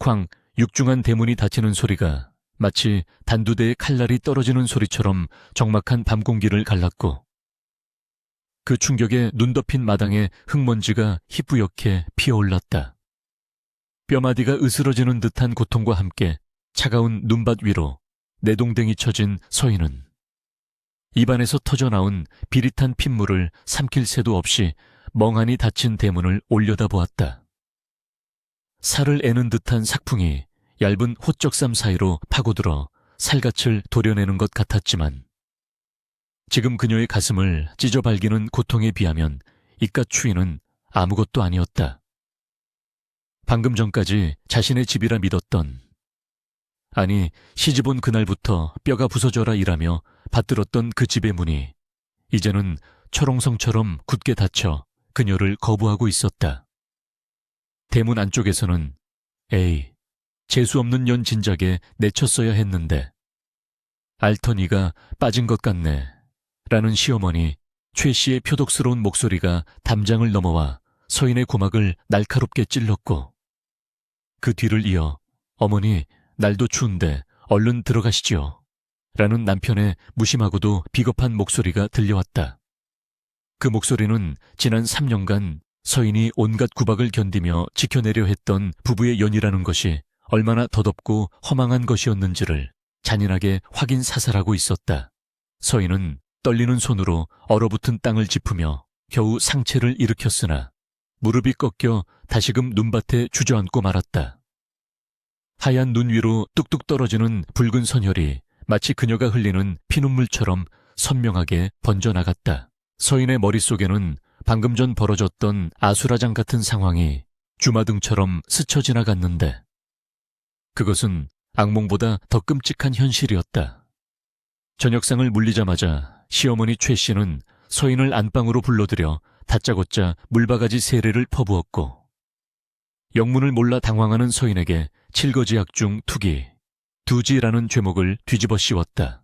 쾅 육중한 대문이 닫히는 소리가 마치 단두대의 칼날이 떨어지는 소리처럼 적막한 밤 공기를 갈랐고 그 충격에 눈 덮인 마당에 흙먼지가 희뿌옇게 피어올랐다. 뼈마디가 으스러지는 듯한 고통과 함께 차가운 눈밭 위로 내동댕이 쳐진 서인은 입안에서 터져나온 비릿한 핏물을 삼킬 새도 없이 멍하니 닫힌 대문을 올려다보았다. 살을 애는 듯한 삭풍이 얇은 호적삼 사이로 파고들어 살갗을 도려내는 것 같았지만 지금 그녀의 가슴을 찢어발기는 고통에 비하면 이깟 추위는 아무것도 아니었다. 방금 전까지 자신의 집이라 믿었던, 아니 시집온 그날부터 뼈가 부서져라 일하며 받들었던 그 집의 문이 이제는 철옹성처럼 굳게 닫혀 그녀를 거부하고 있었다. 대문 안쪽에서는 에이, 재수없는 년 진작에 내쳤어야 했는데 알터니가 빠진 것 같네 라는 시어머니 최 씨의 표독스러운 목소리가 담장을 넘어와 서인의 고막을 날카롭게 찔렀고 그 뒤를 이어 어머니 날도 추운데 얼른 들어가시지요 라는 남편의 무심하고도 비겁한 목소리가 들려왔다. 그 목소리는 지난 3년간 서인이 온갖 구박을 견디며 지켜내려 했던 부부의 연이라는 것이 얼마나 더덥고 허망한 것이었는지를 잔인하게 확인 사살하고 있었다. 서인은 떨리는 손으로 얼어붙은 땅을 짚으며 겨우 상체를 일으켰으나 무릎이 꺾여 다시금 눈밭에 주저앉고 말았다. 하얀 눈 위로 뚝뚝 떨어지는 붉은 선혈이 마치 그녀가 흘리는 피눈물처럼 선명하게 번져나갔다. 서인의 머릿속에는 방금 전 벌어졌던 아수라장 같은 상황이 주마등처럼 스쳐 지나갔는데 그것은 악몽보다 더 끔찍한 현실이었다. 저녁상을 물리자마자 시어머니 최 씨는 서인을 안방으로 불러들여 다짜고짜 물바가지 세례를 퍼부었고 영문을 몰라 당황하는 서인에게 칠거지약 중 투기, 두지라는 죄목을 뒤집어 씌웠다.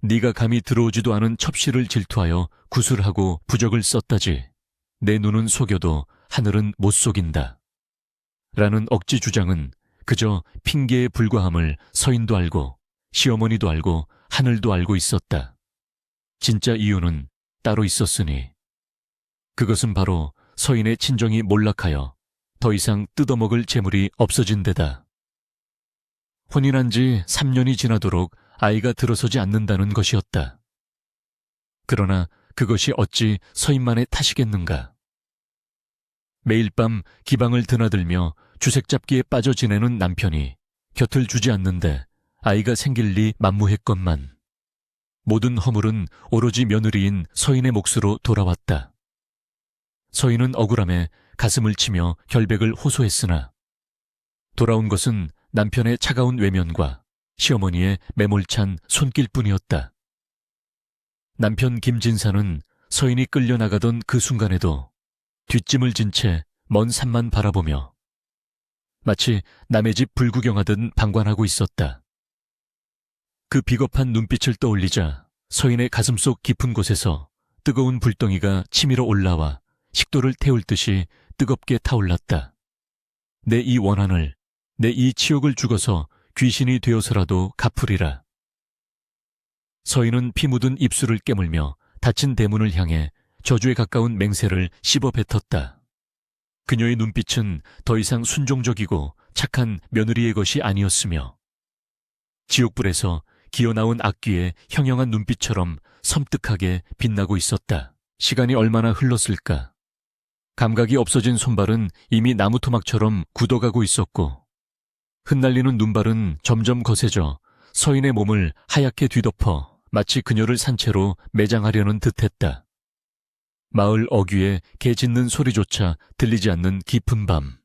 네가 감히 들어오지도 않은 첩시를 질투하여 구술하고 부적을 썼다지. 내 눈은 속여도 하늘은 못 속인다. 라는 억지 주장은 그저 핑계에 불과함을 서인도 알고 시어머니도 알고 하늘도 알고 있었다. 진짜 이유는 따로 있었으니 그것은 바로 서인의 친정이 몰락하여 더 이상 뜯어먹을 재물이 없어진 데다. 혼인한 지 3년이 지나도록 아이가 들어서지 않는다는 것이었다. 그러나 그것이 어찌 서인만의 탓이겠는가. 매일 밤 기방을 드나들며 주색잡기에 빠져 지내는 남편이 곁을 주지 않는데 아이가 생길 리 만무했건만 모든 허물은 오로지 며느리인 서인의 몫으로 돌아왔다. 서인은 억울함에 가슴을 치며 결백을 호소했으나 돌아온 것은 남편의 차가운 외면과 시어머니의 매몰찬 손길뿐이었다. 남편 김진사는 서인이 끌려나가던 그 순간에도 뒷짐을 진 채 먼 산만 바라보며 마치 남의 집 불구경하듯 방관하고 있었다. 그 비겁한 눈빛을 떠올리자 서인의 가슴속 깊은 곳에서 뜨거운 불덩이가 치밀어 올라와 식도를 태울 듯이 뜨겁게 타올랐다. 내 이 원한을, 내 이 치욕을 죽어서 귀신이 되어서라도 갚으리라. 서인은 피 묻은 입술을 깨물며 닫힌 대문을 향해 저주에 가까운 맹세를 씹어 뱉었다. 그녀의 눈빛은 더 이상 순종적이고 착한 며느리의 것이 아니었으며 지옥불에서 기어나온 악귀의 형형한 눈빛처럼 섬뜩하게 빛나고 있었다. 시간이 얼마나 흘렀을까. 감각이 없어진 손발은 이미 나무 토막처럼 굳어가고 있었고 흩날리는 눈발은 점점 거세져 서인의 몸을 하얗게 뒤덮어 마치 그녀를 산채로 매장하려는 듯했다. 마을 어귀에 개 짖는 소리조차 들리지 않는 깊은 밤.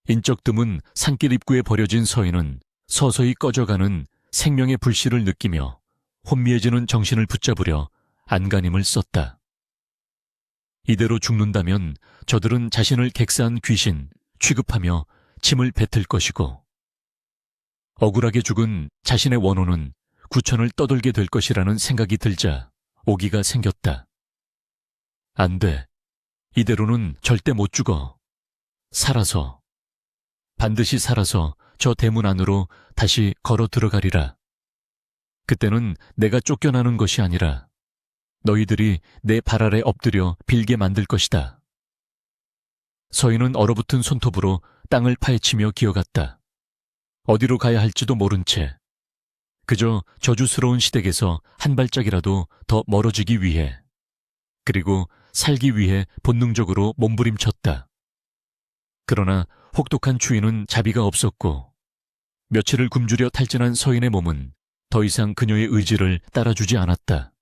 인적 드문 산길 입구에 버려진 서인은 서서히 꺼져가는 생명의 불씨를 느끼며 혼미해지는 정신을 붙잡으려 안간힘을 썼다. 이대로 죽는다면 저들은 자신을 객사한 귀신 취급하며 침을 뱉을 것이고 억울하게 죽은 자신의 원혼은 구천을 떠돌게 될 것이라는 생각이 들자 오기가 생겼다. 안 돼. 이대로는 절대 못 죽어. 살아서. 반드시 살아서 저 대문 안으로 다시 걸어 들어가리라. 그때는 내가 쫓겨나는 것이 아니라 너희들이 내 발 아래 엎드려 빌게 만들 것이다. 서인은 얼어붙은 손톱으로 땅을 파헤치며 기어갔다. 어디로 가야 할지도 모른 채 그저 저주스러운 시댁에서 한 발짝이라도 더 멀어지기 위해, 그리고 살기 위해 본능적으로 몸부림쳤다. 그러나 혹독한 추위는 자비가 없었고 며칠을 굶주려 탈진한 서인의 몸은 더 이상 그녀의 의지를 따라주지 않았다.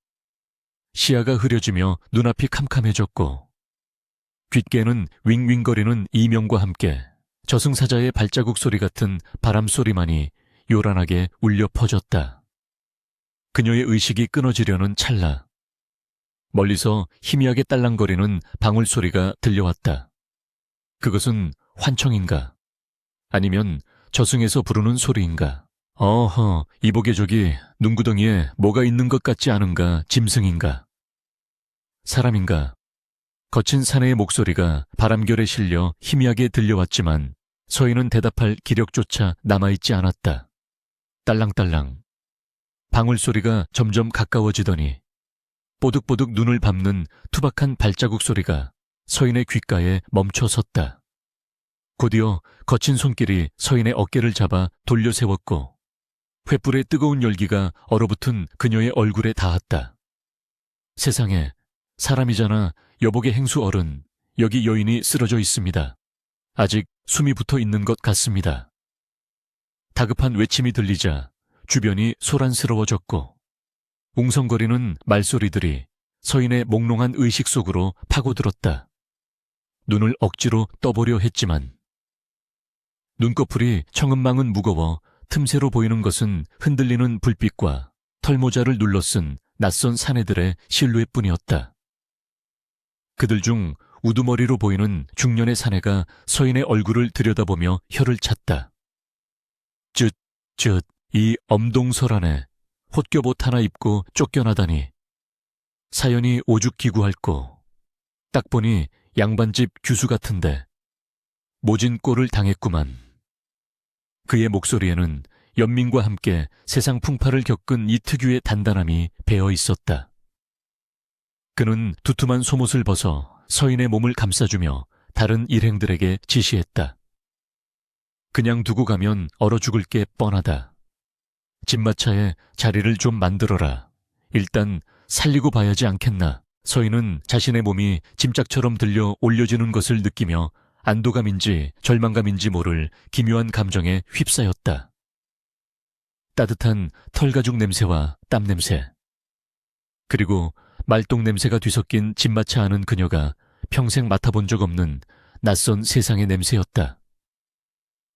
시야가 흐려지며 눈앞이 캄캄해졌고 귓가에는 윙윙거리는 이명과 함께 저승사자의 발자국 소리 같은 바람 소리만이 요란하게 울려 퍼졌다. 그녀의 의식이 끊어지려는 찰나 멀리서 희미하게 딸랑거리는 방울 소리가 들려왔다. 그것은 환청인가? 아니면 저승에서 부르는 소리인가? 어허, 이복의 저기 눈구덩이에 뭐가 있는 것 같지 않은가? 짐승인가? 사람인가? 거친 사내의 목소리가 바람결에 실려 희미하게 들려왔지만 서인은 대답할 기력조차 남아있지 않았다. 딸랑딸랑. 방울 소리가 점점 가까워지더니 뽀득뽀득 눈을 밟는 투박한 발자국 소리가 서인의 귓가에 멈춰 섰다. 곧이어 거친 손길이 서인의 어깨를 잡아 돌려 세웠고 횃불의 뜨거운 열기가 얼어붙은 그녀의 얼굴에 닿았다. 세상에, 사람이잖아. 여복의 행수 어른, 여기 여인이 쓰러져 있습니다. 아직 숨이 붙어 있는 것 같습니다. 다급한 외침이 들리자 주변이 소란스러워졌고 웅성거리는 말소리들이 서인의 몽롱한 의식 속으로 파고들었다. 눈을 억지로 떠보려 했지만 눈꺼풀이 청은망은 무거워 틈새로 보이는 것은 흔들리는 불빛과 털모자를 눌러쓴 낯선 사내들의 실루엣뿐이었다. 그들 중 우두머리로 보이는 중년의 사내가 서인의 얼굴을 들여다보며 혀를 찼다. 이 엄동설 안에 홑겹옷 하나 입고 쫓겨나다니. 사연이 오죽기구할꼬. 딱 보니 양반집 규수 같은데 모진 꼴을 당했구만. 그의 목소리에는 연민과 함께 세상 풍파를 겪은 이 특유의 단단함이 배어 있었다. 그는 두툼한 속옷을 벗어 서인의 몸을 감싸주며 다른 일행들에게 지시했다. 그냥 두고 가면 얼어 죽을 게 뻔하다. 집마차에 자리를 좀 만들어라. 일단 살리고 봐야지 않겠나. 서인은 자신의 몸이 짐짝처럼 들려 올려지는 것을 느끼며 안도감인지 절망감인지 모를 기묘한 감정에 휩싸였다. 따뜻한 털가죽 냄새와 땀 냄새, 그리고 말똥 냄새가 뒤섞인 집마차 아는 그녀가 평생 맡아본 적 없는 낯선 세상의 냄새였다.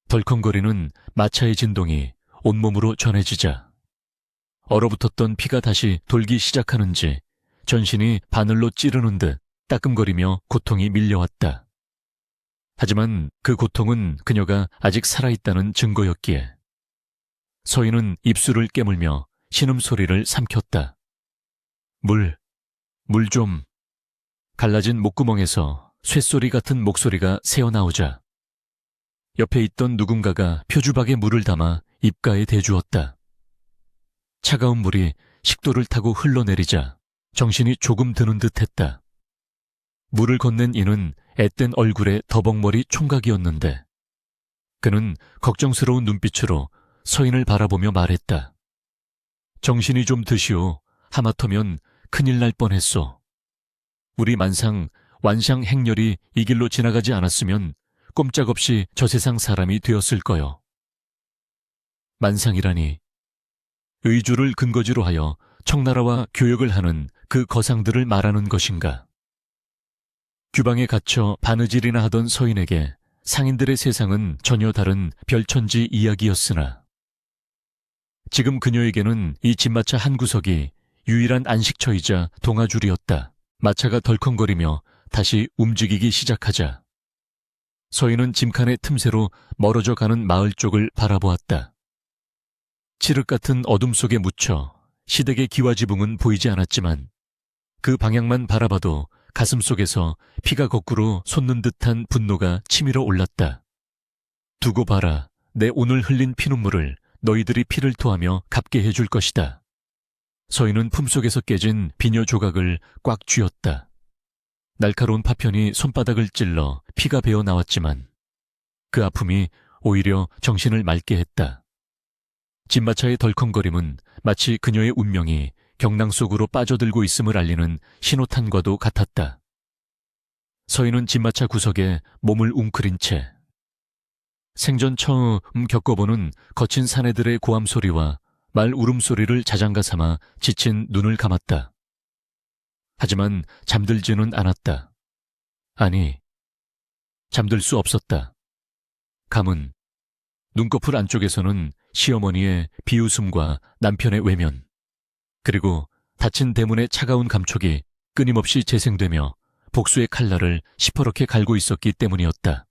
덜컹거리는 마차의 진동이 온몸으로 전해지자 얼어붙었던 피가 다시 돌기 시작하는지 전신이 바늘로 찌르는 듯 따끔거리며 고통이 밀려왔다. 하지만 그 고통은 그녀가 아직 살아있다는 증거였기에 서인은 입술을 깨물며 신음소리를 삼켰다. 물 좀. 갈라진 목구멍에서 쇳소리 같은 목소리가 새어나오자 옆에 있던 누군가가 표주박에 물을 담아 입가에 대주었다. 차가운 물이 식도를 타고 흘러내리자 정신이 조금 드는 듯했다. 물을 건넨 이는 앳된 얼굴의 더벅머리 총각이었는데 그는 걱정스러운 눈빛으로 서인을 바라보며 말했다. 정신이 좀 드시오. 하마터면 큰일 날 뻔했소. 우리 만상 완상 행렬이 이 길로 지나가지 않았으면 꼼짝없이 저 세상 사람이 되었을 거요. 만상이라니 의주를 근거지로 하여 청나라와 교역을 하는 그 거상들을 말하는 것인가. 규방에 갇혀 바느질이나 하던 서인에게 상인들의 세상은 전혀 다른 별천지 이야기였으나 지금 그녀에게는 이 집마차 한 구석이 유일한 안식처이자 동아줄이었다. 마차가 덜컹거리며 다시 움직이기 시작하자 서인은 짐칸의 틈새로 멀어져 가는 마을 쪽을 바라보았다. 칠흑 같은 어둠 속에 묻혀 시댁의 기와지붕은 보이지 않았지만 그 방향만 바라봐도 가슴 속에서 피가 거꾸로 솟는 듯한 분노가 치밀어 올랐다. 두고 봐라. 내 오늘 흘린 피눈물을 너희들이 피를 토하며 갚게 해줄 것이다. 서인은 품속에서 깨진 비녀 조각을 꽉 쥐었다. 날카로운 파편이 손바닥을 찔러 피가 배어 나왔지만 그 아픔이 오히려 정신을 맑게 했다. 진마차의 덜컹거림은 마치 그녀의 운명이 경랑 속으로 빠져들고 있음을 알리는 신호탄과도 같았다. 서인은 진마차 구석에 몸을 웅크린 채 생전 처음 겪어보는 거친 사내들의 고함 소리와 말 울음소리를 자장가 삼아 지친 눈을 감았다. 하지만 잠들지는 않았다. 아니, 잠들 수 없었다. 감은 눈꺼풀 안쪽에서는 시어머니의 비웃음과 남편의 외면, 그리고 닫힌 대문의 차가운 감촉이 끊임없이 재생되며 복수의 칼날을 시퍼렇게 갈고 있었기 때문이었다.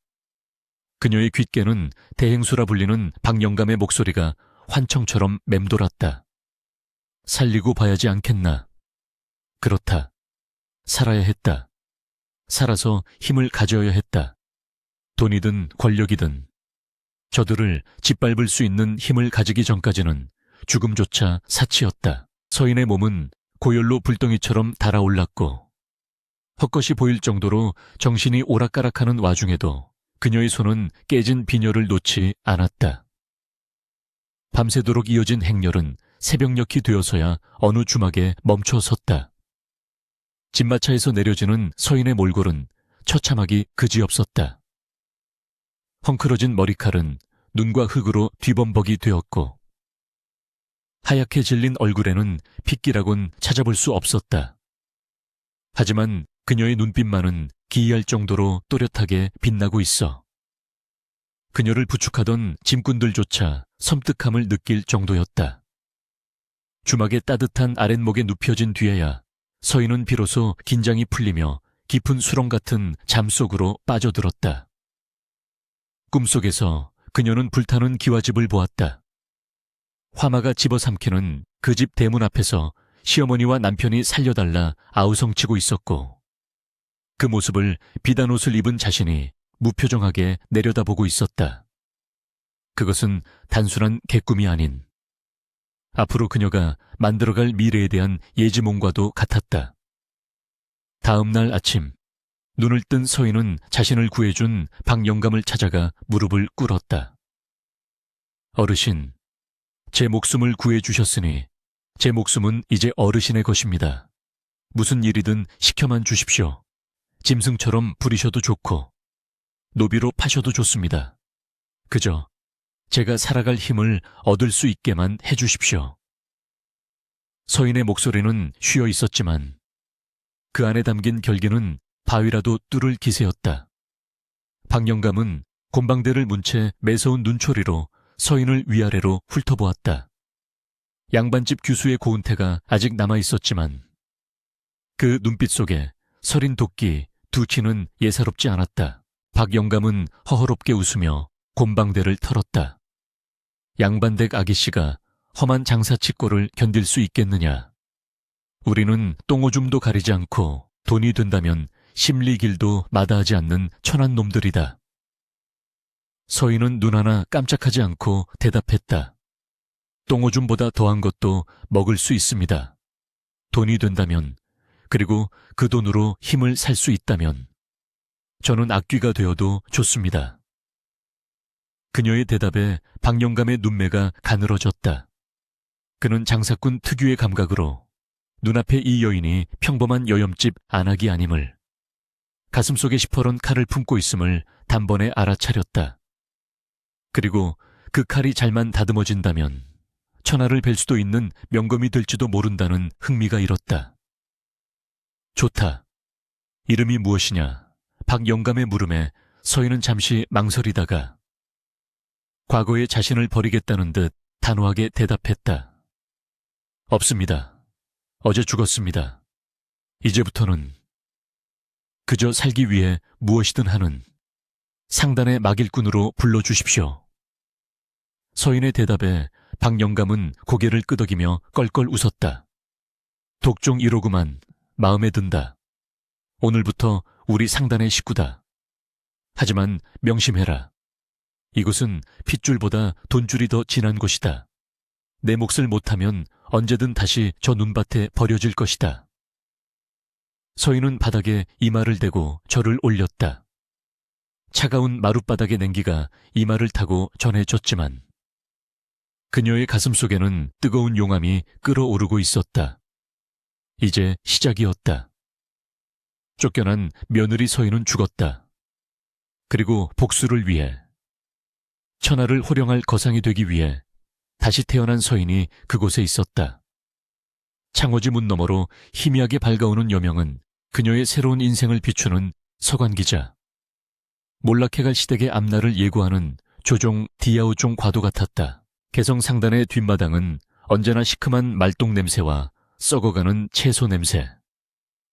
그녀의 귓께는 대행수라 불리는 박영감의 목소리가 환청처럼 맴돌았다. 살리고 봐야지 않겠나. 그렇다. 살아야 했다. 살아서 힘을 가져야 했다. 돈이든 권력이든 저들을 짓밟을 수 있는 힘을 가지기 전까지는 죽음조차 사치였다. 서인의 몸은 고열로 불덩이처럼 달아올랐고 헛것이 보일 정도로 정신이 오락가락하는 와중에도 그녀의 손은 깨진 비녀를 놓지 않았다. 밤새도록 이어진 행렬은 새벽녘이 되어서야 어느 주막에 멈춰 섰다. 진마차에서 내려지는 서인의 몰골은 처참하기 그지없었다. 헝클어진 머리칼은 눈과 흙으로 뒤범벅이 되었고 하얗게 질린 얼굴에는 핏기라곤 찾아볼 수 없었다. 하지만 그녀의 눈빛만은 기이할 정도로 또렷하게 빛나고 있어 그녀를 부축하던 짐꾼들조차 섬뜩함을 느낄 정도였다. 주막의 따뜻한 아랫목에 눕혀진 뒤에야 서인은 비로소 긴장이 풀리며 깊은 수렁 같은 잠 속으로 빠져들었다. 꿈속에서 그녀는 불타는 기와집을 보았다. 화마가 집어삼키는 그 집 대문 앞에서 시어머니와 남편이 살려달라 아우성치고 있었고 그 모습을 비단 옷을 입은 자신이 무표정하게 내려다보고 있었다. 그것은 단순한 개꿈이 아닌 앞으로 그녀가 만들어갈 미래에 대한 예지몽과도 같았다. 다음 날 아침 눈을 뜬 서인은 자신을 구해준 박영감을 찾아가 무릎을 꿇었다. 어르신, 제 목숨을 구해주셨으니 제 목숨은 이제 어르신의 것입니다. 무슨 일이든 시켜만 주십시오. 짐승처럼 부리셔도 좋고 노비로 파셔도 좋습니다. 그저 제가 살아갈 힘을 얻을 수 있게만 해주십시오. 서인의 목소리는 쉬어 있었지만 그 안에 담긴 결기는 바위라도 뚫을 기세였다. 박영감은 곤방대를 문 채 매서운 눈초리로 서인을 위아래로 훑어보았다. 양반집 규수의 고운태가 아직 남아있었지만 그 눈빛 속에 서린 도끼 두 치는 예사롭지 않았다. 박영감은 허허롭게 웃으며 곤방대를 털었다. 양반댁 아기씨가 험한 장사치꼴을 견딜 수 있겠느냐. 우리는 똥오줌도 가리지 않고 돈이 된다면 심리길도 마다하지 않는 천한 놈들이다. 서인은 눈 하나 깜짝하지 않고 대답했다. 똥오줌보다 더한 것도 먹을 수 있습니다. 돈이 된다면, 그리고 그 돈으로 힘을 살 수 있다면 저는 악귀가 되어도 좋습니다. 그녀의 대답에 박영감의 눈매가 가늘어졌다. 그는 장사꾼 특유의 감각으로 눈앞에 이 여인이 평범한 여염집 안악이 아님을, 가슴속에 시퍼런 칼을 품고 있음을 단번에 알아차렸다. 그리고 그 칼이 잘만 다듬어진다면 천하를 뵐 수도 있는 명검이 될지도 모른다는 흥미가 일었다. 좋다. 이름이 무엇이냐? 박영감의 물음에 서인은 잠시 망설이다가 과거의 자신을 버리겠다는 듯 단호하게 대답했다. 없습니다. 어제 죽었습니다. 이제부터는 그저 살기 위해 무엇이든 하는 상단의 막일꾼으로 불러주십시오. 서인의 대답에 박영감은 고개를 끄덕이며 껄껄 웃었다. 독종 1호구만. 마음에 든다. 오늘부터 우리 상단의 식구다. 하지만 명심해라. 이곳은 핏줄보다 돈줄이 더 진한 곳이다. 내 몫을 못하면 언제든 다시 저 눈밭에 버려질 것이다. 서인은 바닥에 이마를 대고 저를 올렸다. 차가운 마룻바닥의 냉기가 이마를 타고 전해졌지만 그녀의 가슴 속에는 뜨거운 용암이 끓어오르고 있었다. 이제 시작이었다. 쫓겨난 며느리 서인은 죽었다. 그리고 복수를 위해, 천하를 호령할 거상이 되기 위해 다시 태어난 서인이 그곳에 있었다. 창호지 문 너머로 희미하게 밝아오는 여명은 그녀의 새로운 인생을 비추는 서관기자. 몰락해갈 시댁의 앞날을 예고하는 조종 디아우종 과도 같았다. 개성 상단의 뒷마당은 언제나 시큼한 말똥 냄새와 썩어가는 채소 냄새,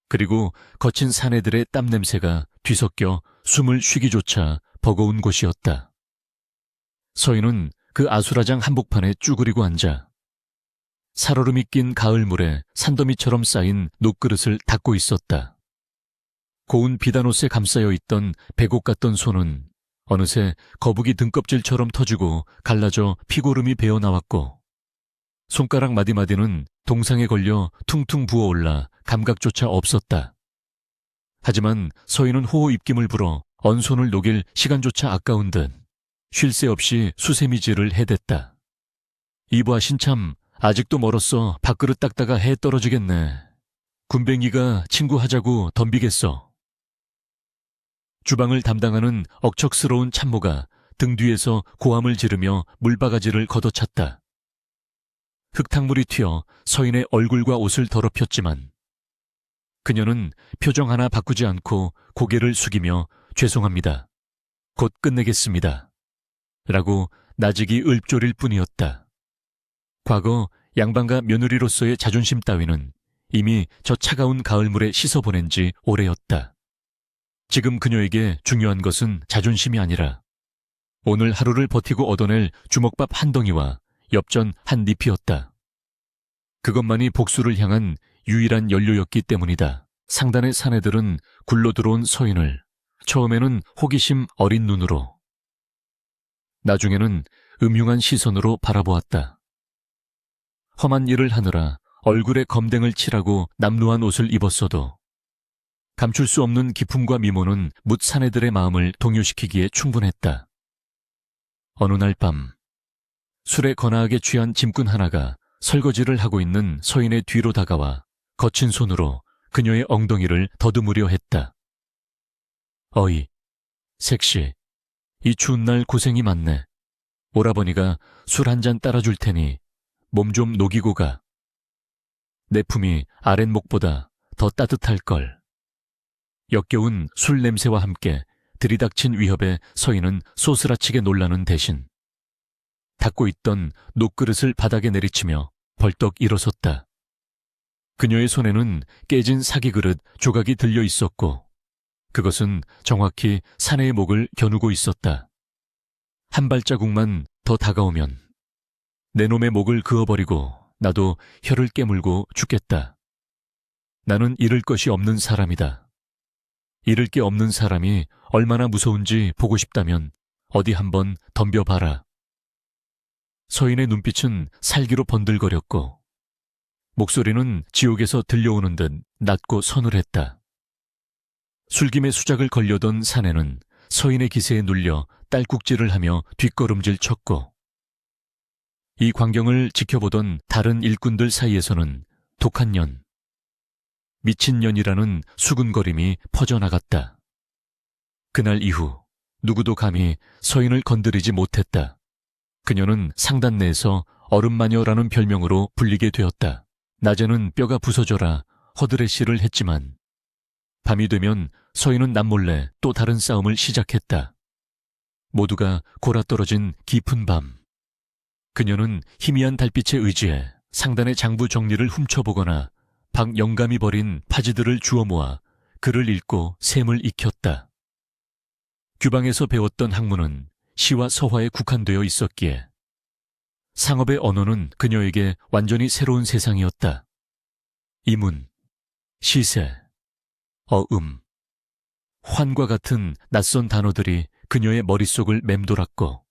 그리고 거친 사내들의 땀 냄새가 뒤섞여 숨을 쉬기조차 버거운 곳이었다. 서인은 그 아수라장 한복판에 쭈그리고 앉아 살얼음이 낀 가을물에 산더미처럼 쌓인 녹그릇을 닦고 있었다. 고운 비단옷에 감싸여 있던 백옥 같던 손은 어느새 거북이 등껍질처럼 터지고 갈라져 피고름이 배어나왔고, 손가락 마디마디는 동상에 걸려 퉁퉁 부어올라 감각조차 없었다. 하지만 서인은 호호 입김을 불어 언손을 녹일 시간조차 아까운 듯 쉴 새 없이 수세미질을 해댔다. 이봐 신참, 아직도 멀었어. 밥그릇 닦다가 해 떨어지겠네. 군뱅이가 친구하자고 덤비겠어. 주방을 담당하는 억척스러운 참모가 등 뒤에서 고함을 지르며 물바가지를 걷어찼다. 흙탕물이 튀어 서인의 얼굴과 옷을 더럽혔지만 그녀는 표정 하나 바꾸지 않고 고개를 숙이며 죄송합니다. 곧 끝내겠습니다. 라고 나직이 읊조릴 뿐이었다. 과거 양반과 며느리로서의 자존심 따위는 이미 저 차가운 가을물에 씻어보낸 지 오래였다. 지금 그녀에게 중요한 것은 자존심이 아니라 오늘 하루를 버티고 얻어낼 주먹밥 한 덩이와 엽전 한 잎이었다. 그것만이 복수를 향한 유일한 연료였기 때문이다. 상단의 사내들은 굴러 들어온 서인을 처음에는 호기심 어린 눈으로, 나중에는 음흉한 시선으로 바라보았다. 험한 일을 하느라 얼굴에 검댕을 칠하고 남루한 옷을 입었어도 감출 수 없는 기품과 미모는 묻 사내들의 마음을 동요시키기에 충분했다. 어느 날 밤, 술에 거나하게 취한 짐꾼 하나가 설거지를 하고 있는 서인의 뒤로 다가와 거친 손으로 그녀의 엉덩이를 더듬으려 했다. 어이, 색시, 이 추운 날 고생이 많네. 오라버니가 술 한 잔 따라줄 테니 몸 좀 녹이고 가. 내 품이 아랫목보다 더 따뜻할걸. 역겨운 술 냄새와 함께 들이닥친 위협에 서인은 소스라치게 놀라는 대신 닦고 있던 녹그릇을 바닥에 내리치며 벌떡 일어섰다. 그녀의 손에는 깨진 사기그릇 조각이 들려 있었고 그것은 정확히 사내의 목을 겨누고 있었다. 한 발자국만 더 다가오면 내 놈의 목을 그어버리고 나도 혀를 깨물고 죽겠다. 나는 잃을 것이 없는 사람이다. 잃을 게 없는 사람이 얼마나 무서운지 보고 싶다면 어디 한번 덤벼봐라. 서인의 눈빛은 살기로 번들거렸고 목소리는 지옥에서 들려오는 듯 낮고 서늘했다. 술김에 수작을 걸려던 사내는 서인의 기세에 눌려 딸꾹질을 하며 뒷걸음질 쳤고 이 광경을 지켜보던 다른 일꾼들 사이에서는 독한 년, 미친 년이라는 수군거림이 퍼져나갔다. 그날 이후 누구도 감히 서인을 건드리지 못했다. 그녀는 상단 내에서 얼음마녀라는 별명으로 불리게 되었다. 낮에는 뼈가 부서져라 허드레시를 했지만 밤이 되면 서인은 남몰래 또 다른 싸움을 시작했다. 모두가 골아떨어진 깊은 밤, 그녀는 희미한 달빛에 의지해 상단의 장부 정리를 훔쳐보거나 박 영감이 버린 파지들을 주워 모아 글을 읽고 셈을 익혔다. 규방에서 배웠던 학문은 시와 서화에 국한되어 있었기에 상업의 언어는 그녀에게 완전히 새로운 세상이었다. 이문, 시세, 어음, 환과 같은 낯선 단어들이 그녀의 머릿속을 맴돌았고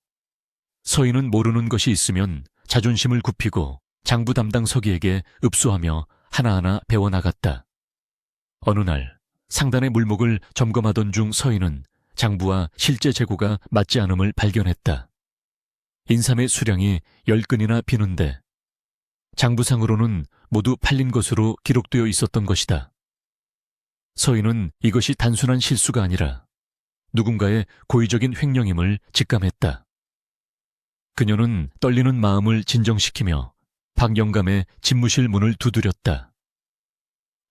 서인은 모르는 것이 있으면 자존심을 굽히고 장부 담당 서기에게 읍소하며 하나하나 배워나갔다. 어느 날 상단의 물목을 점검하던 중 서인은 장부와 실제 재고가 맞지 않음을 발견했다. 인삼의 수량이 10근이나 비는데 장부상으로는 모두 팔린 것으로 기록되어 있었던 것이다. 서인은 이것이 단순한 실수가 아니라 누군가의 고의적인 횡령임을 직감했다. 그녀는 떨리는 마음을 진정시키며 박영감의 집무실 문을 두드렸다.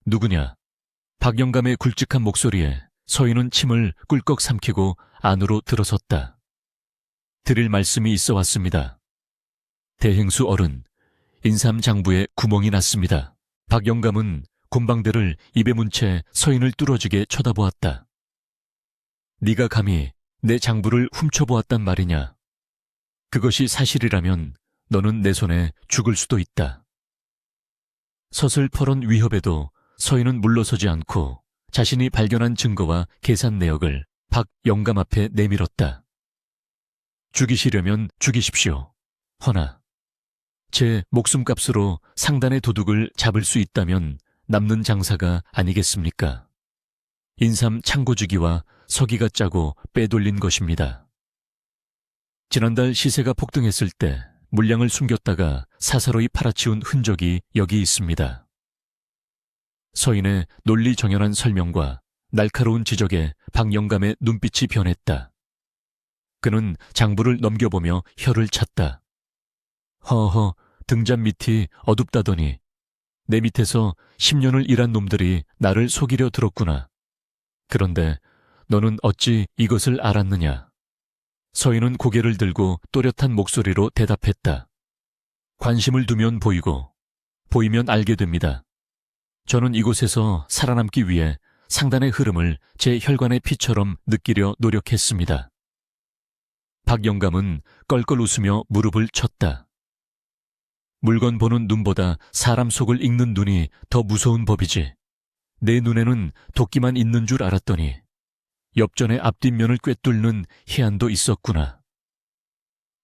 누구냐? 박영감의 굵직한 목소리에 서인은 침을 꿀꺽 삼키고 안으로 들어섰다. 드릴 말씀이 있어 왔습니다. 대행수 어른, 인삼 장부에 구멍이 났습니다. 박영감은 곰방대를 입에 문 채 서인을 뚫어지게 쳐다보았다. 네가 감히 내 장부를 훔쳐보았단 말이냐? 그것이 사실이라면 너는 내 손에 죽을 수도 있다. 서슬퍼런 위협에도 서인은 물러서지 않고 자신이 발견한 증거와 계산 내역을 박영감 앞에 내밀었다. 죽이시려면 죽이십시오. 허나 제 목숨값으로 상단의 도둑을 잡을 수 있다면 남는 장사가 아니겠습니까? 인삼 창고주기와 서기가 짜고 빼돌린 것입니다. 지난달 시세가 폭등했을 때 물량을 숨겼다가 사사로이 팔아치운 흔적이 여기 있습니다. 서인의 논리정연한 설명과 날카로운 지적에 박영감의 눈빛이 변했다. 그는 장부를 넘겨보며 혀를 찼다. 허허, 등잔 밑이 어둡다더니 내 밑에서 10년을 일한 놈들이 나를 속이려 들었구나. 그런데 너는 어찌 이것을 알았느냐? 서인은 고개를 들고 또렷한 목소리로 대답했다. 관심을 두면 보이고, 보이면 알게 됩니다. 저는 이곳에서 살아남기 위해 상단의 흐름을 제 혈관의 피처럼 느끼려 노력했습니다. 박영감은 껄껄 웃으며 무릎을 쳤다. 물건 보는 눈보다 사람 속을 읽는 눈이 더 무서운 법이지. 내 눈에는 도끼만 있는 줄 알았더니 엽전의 앞뒷면을 꿰뚫는 해안도 있었구나.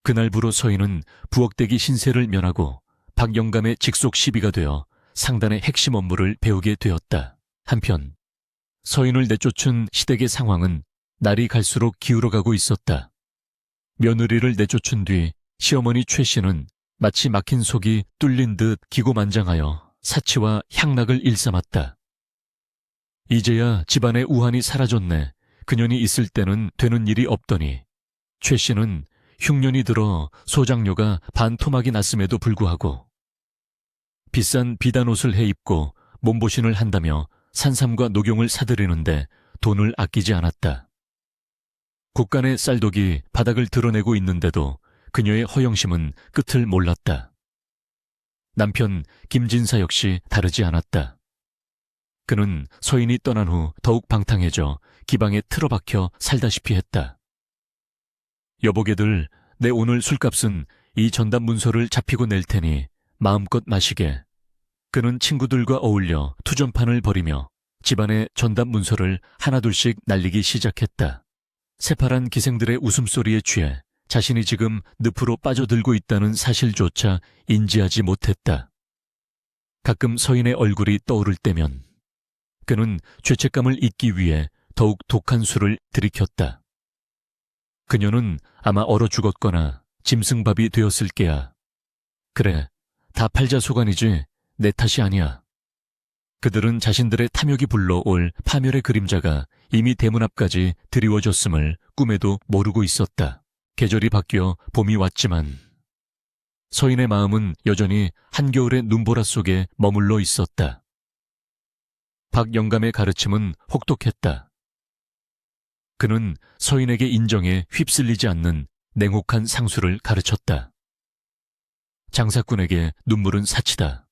그날부로 서인은 부엌대기 신세를 면하고 박영감의 직속 시비가 되어 상단의 핵심 업무를 배우게 되었다. 한편 서인을 내쫓은 시댁의 상황은 날이 갈수록 기울어가고 있었다. 며느리를 내쫓은 뒤 시어머니 최 씨는 마치 막힌 속이 뚫린 듯 기고만장하여 사치와 향락을 일삼았다. 이제야 집안의 우환이 사라졌네. 그년이 있을 때는 되는 일이 없더니 최 씨는 흉년이 들어 소장료가 반토막이 났음에도 불구하고 비싼 비단 옷을 해입고 몸보신을 한다며 산삼과 녹용을 사들이는데 돈을 아끼지 않았다. 국간의 쌀독이 바닥을 드러내고 있는데도 그녀의 허영심은 끝을 몰랐다. 남편 김진사 역시 다르지 않았다. 그는 서인이 떠난 후 더욱 방탕해져 기방에 틀어박혀 살다시피 했다. 여보게들, 내 오늘 술값은 이 전담 문서를 잡히고 낼 테니 마음껏 마시게. 그는 친구들과 어울려 투전판을 벌이며 집안의 전담 문서를 하나둘씩 날리기 시작했다. 새파란 기생들의 웃음소리에 취해 자신이 지금 늪으로 빠져들고 있다는 사실조차 인지하지 못했다. 가끔 서인의 얼굴이 떠오를 때면 그는 죄책감을 잊기 위해 더욱 독한 술을 들이켰다. 그녀는 아마 얼어 죽었거나 짐승밥이 되었을 게야. 그래, 다 팔자소관이지 내 탓이 아니야. 그들은 자신들의 탐욕이 불러올 파멸의 그림자가 이미 대문 앞까지 드리워졌음을 꿈에도 모르고 있었다. 계절이 바뀌어 봄이 왔지만 서인의 마음은 여전히 한겨울의 눈보라 속에 머물러 있었다. 박영감의 가르침은 혹독했다. 그는 서인에게 인정에 휩쓸리지 않는 냉혹한 상수를 가르쳤다. 장사꾼에게 눈물은 사치다.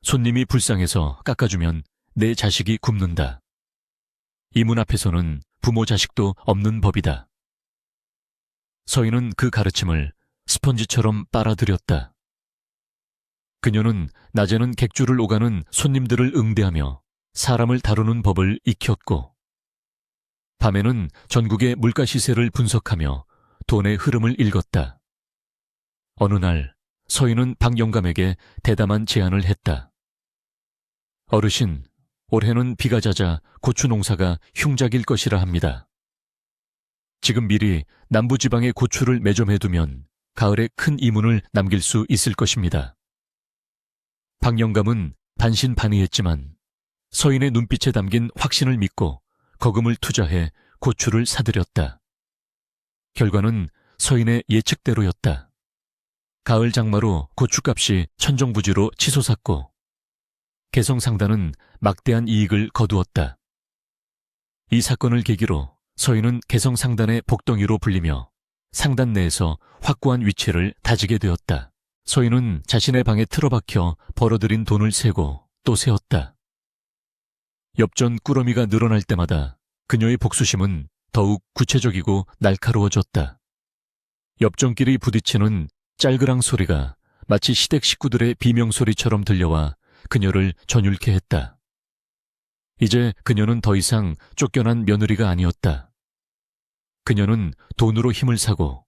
손님이 불쌍해서 깎아주면 내 자식이 굶는다. 이 문 앞에서는 부모 자식도 없는 법이다. 서인은 그 가르침을 스펀지처럼 빨아들였다. 그녀는 낮에는 객주를 오가는 손님들을 응대하며 사람을 다루는 법을 익혔고 밤에는 전국의 물가 시세를 분석하며 돈의 흐름을 읽었다. 어느 날 서인은 박 영감에게 대담한 제안을 했다. 어르신, 올해는 비가 잦아 고추 농사가 흉작일 것이라 합니다. 지금 미리 남부지방에 고추를 매점해두면 가을에 큰 이문을 남길 수 있을 것입니다. 박 영감은 반신반의했지만 서인의 눈빛에 담긴 확신을 믿고 거금을 투자해 고추를 사들였다. 결과는 서인의 예측대로였다. 가을 장마로 고추값이 천정부지로 치솟았고 개성상단은 막대한 이익을 거두었다. 이 사건을 계기로 서인은 개성상단의 복덩이로 불리며 상단 내에서 확고한 위치를 다지게 되었다. 서인은 자신의 방에 틀어박혀 벌어들인 돈을 세고 또 세었다. 엽전 꾸러미가 늘어날 때마다 그녀의 복수심은 더욱 구체적이고 날카로워졌다. 엽전끼리 부딪히는 짤그랑 소리가 마치 시댁 식구들의 비명소리처럼 들려와 그녀를 전율케 했다. 이제 그녀는 더 이상 쫓겨난 며느리가 아니었다. 그녀는 돈으로 힘을 사고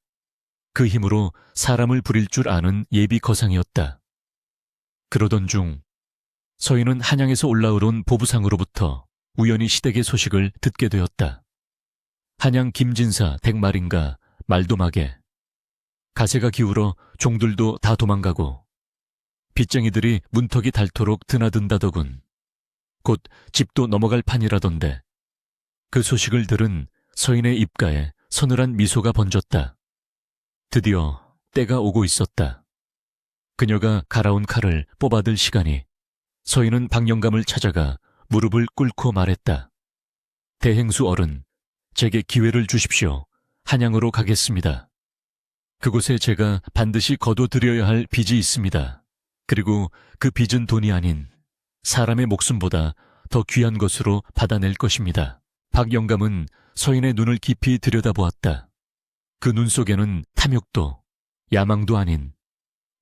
그 힘으로 사람을 부릴 줄 아는 예비 거상이었다. 그러던 중 서인은 한양에서 올라오른 보부상으로부터 우연히 시댁의 소식을 듣게 되었다. 한양 김진사 댁말인가 말도막에 가세가 기울어 종들도 다 도망가고 빚쟁이들이 문턱이 닳도록 드나든다더군. 곧 집도 넘어갈 판이라던데 그 소식을 들은 서인의 입가에 서늘한 미소가 번졌다. 드디어 때가 오고 있었다. 그녀가 갈아온 칼을 뽑아들 시간이. 서인은 박 영감을 찾아가 무릎을 꿇고 말했다. 대행수 어른, 제게 기회를 주십시오. 한양으로 가겠습니다. 그곳에 제가 반드시 거둬들여야 할 빚이 있습니다. 그리고 그 빚은 돈이 아닌 사람의 목숨보다 더 귀한 것으로 받아낼 것입니다. 박 영감은 서인의 눈을 깊이 들여다보았다. 그 눈 속에는 탐욕도 야망도 아닌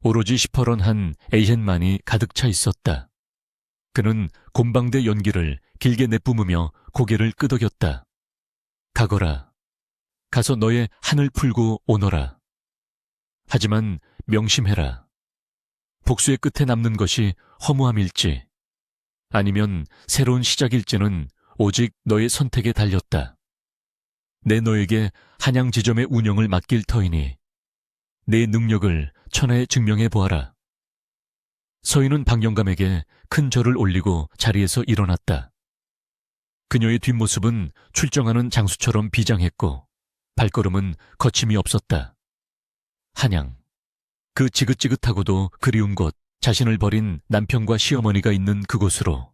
오로지 시퍼런한 애현만이 가득 차 있었다. 그는 곰방대 연기를 길게 내뿜으며 고개를 끄덕였다. 가거라. 가서 너의 한을 풀고 오너라. 하지만 명심해라. 복수의 끝에 남는 것이 허무함일지 아니면 새로운 시작일지는 오직 너의 선택에 달렸다. 내 너에게 한양 지점의 운영을 맡길 터이니 내 능력을 천하에 증명해 보아라. 서인은 박 영감에게 큰 절을 올리고 자리에서 일어났다. 그녀의 뒷모습은 출정하는 장수처럼 비장했고 발걸음은 거침이 없었다. 한양, 그 지긋지긋하고도 그리운 곳, 자신을 버린 남편과 시어머니가 있는 그곳으로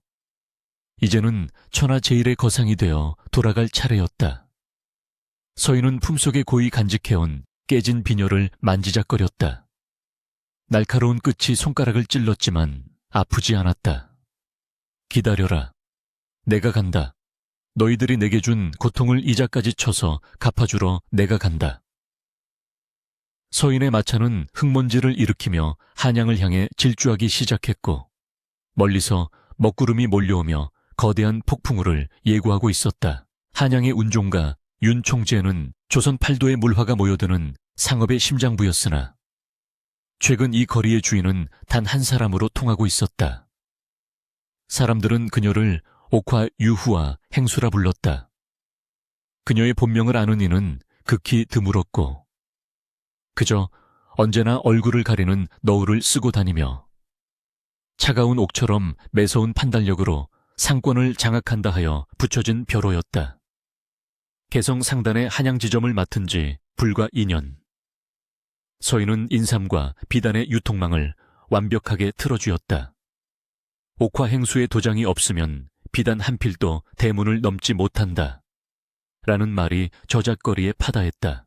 이제는 천하제일의 거상이 되어 돌아갈 차례였다. 서인은 품속에 고이 간직해온 깨진 비녀를 만지작거렸다. 날카로운 끝이 손가락을 찔렀지만 아프지 않았다. 기다려라. 내가 간다. 너희들이 내게 준 고통을 이자까지 쳐서 갚아주러 내가 간다. 서인의 마차는 흙먼지를 일으키며 한양을 향해 질주하기 시작했고 멀리서 먹구름이 몰려오며 거대한 폭풍우를 예고하고 있었다. 한양의 운종가 윤 총재는 조선 팔도의 물화가 모여드는 상업의 심장부였으나 최근 이 거리의 주인은 단 한 사람으로 통하고 있었다. 사람들은 그녀를 옥화 유후와 행수라 불렀다. 그녀의 본명을 아는 이는 극히 드물었고 그저 언제나 얼굴을 가리는 너울을 쓰고 다니며 차가운 옥처럼 매서운 판단력으로 상권을 장악한다 하여 붙여진 벼로였다. 개성 상단의 한양 지점을 맡은 지 불과 2년. 서인은 인삼과 비단의 유통망을 완벽하게 틀어쥐었다. 옥화 행수의 도장이 없으면 비단 한 필도 대문을 넘지 못한다. 라는 말이 저작거리에 파다했다.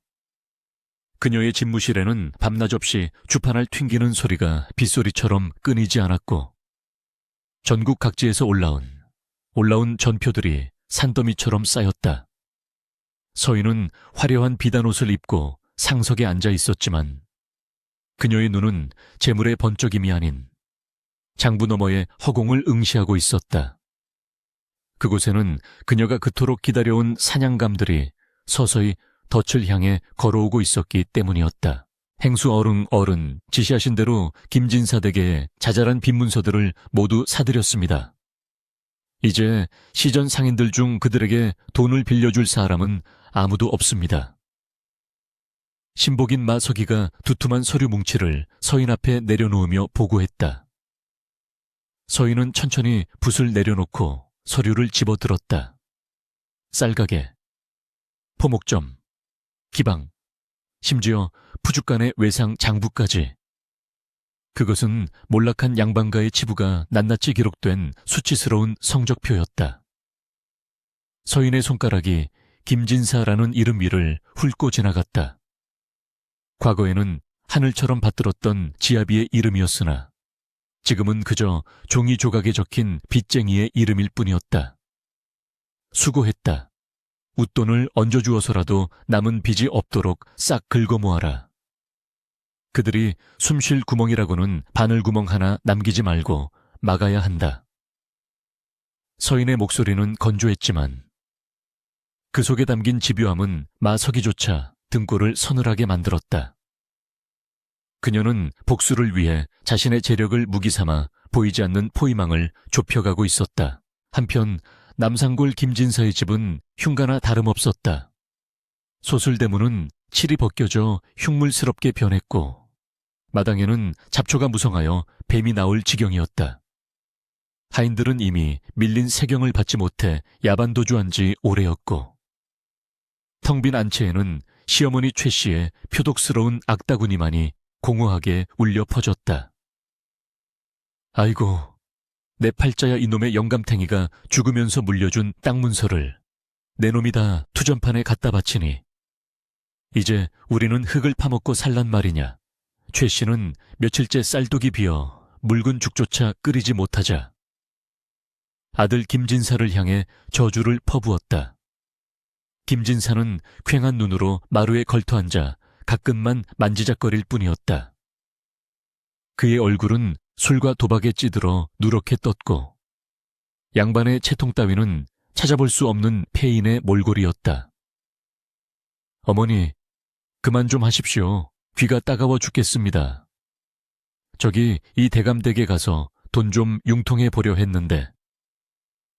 그녀의 집무실에는 밤낮 없이 주판을 튕기는 소리가 빗소리처럼 끊이지 않았고 전국 각지에서 올라온 전표들이 산더미처럼 쌓였다. 서인은 화려한 비단 옷을 입고 상석에 앉아 있었지만 그녀의 눈은 재물의 번쩍임이 아닌 장부 너머의 허공을 응시하고 있었다. 그곳에는 그녀가 그토록 기다려온 사냥감들이 서서히 덫을 향해 걸어오고 있었기 때문이었다. 행수 어른 지시하신 대로 김진사 댁에 자잘한 빈문서들을 모두 사들였습니다. 이제 시전 상인들 중 그들에게 돈을 빌려줄 사람은 아무도 없습니다. 신복인 마석이가 두툼한 서류 뭉치를 서인 앞에 내려놓으며 보고했다. 서인은 천천히 붓을 내려놓고 서류를 집어들었다. 쌀가게, 포목점, 기방, 심지어 푸죽간의 외상 장부까지. 그것은 몰락한 양반가의 치부가 낱낱이 기록된 수치스러운 성적표였다. 서인의 손가락이 김진사라는 이름 위를 훑고 지나갔다. 과거에는 하늘처럼 받들었던 지아비의 이름이었으나 지금은 그저 종이 조각에 적힌 빚쟁이의 이름일 뿐이었다. 수고했다. 웃돈을 얹어주어서라도 남은 빚이 없도록 싹 긁어 모아라. 그들이 숨 쉴 구멍이라고는 바늘구멍 하나 남기지 말고 막아야 한다. 서인의 목소리는 건조했지만 그 속에 담긴 집요함은 마석이조차 등골을 서늘하게 만들었다. 그녀는 복수를 위해 자신의 재력을 무기 삼아 보이지 않는 포위망을 좁혀가고 있었다. 한편 남산골 김진사의 집은 흉가나 다름없었다. 소슬대문은 칠이 벗겨져 흉물스럽게 변했고 마당에는 잡초가 무성하여 뱀이 나올 지경이었다. 하인들은 이미 밀린 세경을 받지 못해 야반도주한 지 오래였고 텅 빈 안채에는 시어머니 최 씨의 표독스러운 악다구니만이 공허하게 울려 퍼졌다. 아이고, 내 팔자야 이놈의 영감탱이가 죽으면서 물려준 땅 문서를 내 놈이 다 투전판에 갖다 바치니 이제 우리는 흙을 파먹고 살란 말이냐. 최 씨는 며칠째 쌀독이 비어 묽은 죽조차 끓이지 못하자 아들 김진사를 향해 저주를 퍼부었다. 김진사는 퀭한 눈으로 마루에 걸터앉아 가끔만 만지작거릴 뿐이었다. 그의 얼굴은 술과 도박에 찌들어 누렇게 떴고 양반의 채통 따위는 찾아볼 수 없는 폐인의 몰골이었다. 어머니, 그만 좀 하십시오. 귀가 따가워 죽겠습니다. 저기 이 대감댁에 가서 돈 좀 융통해 보려 했는데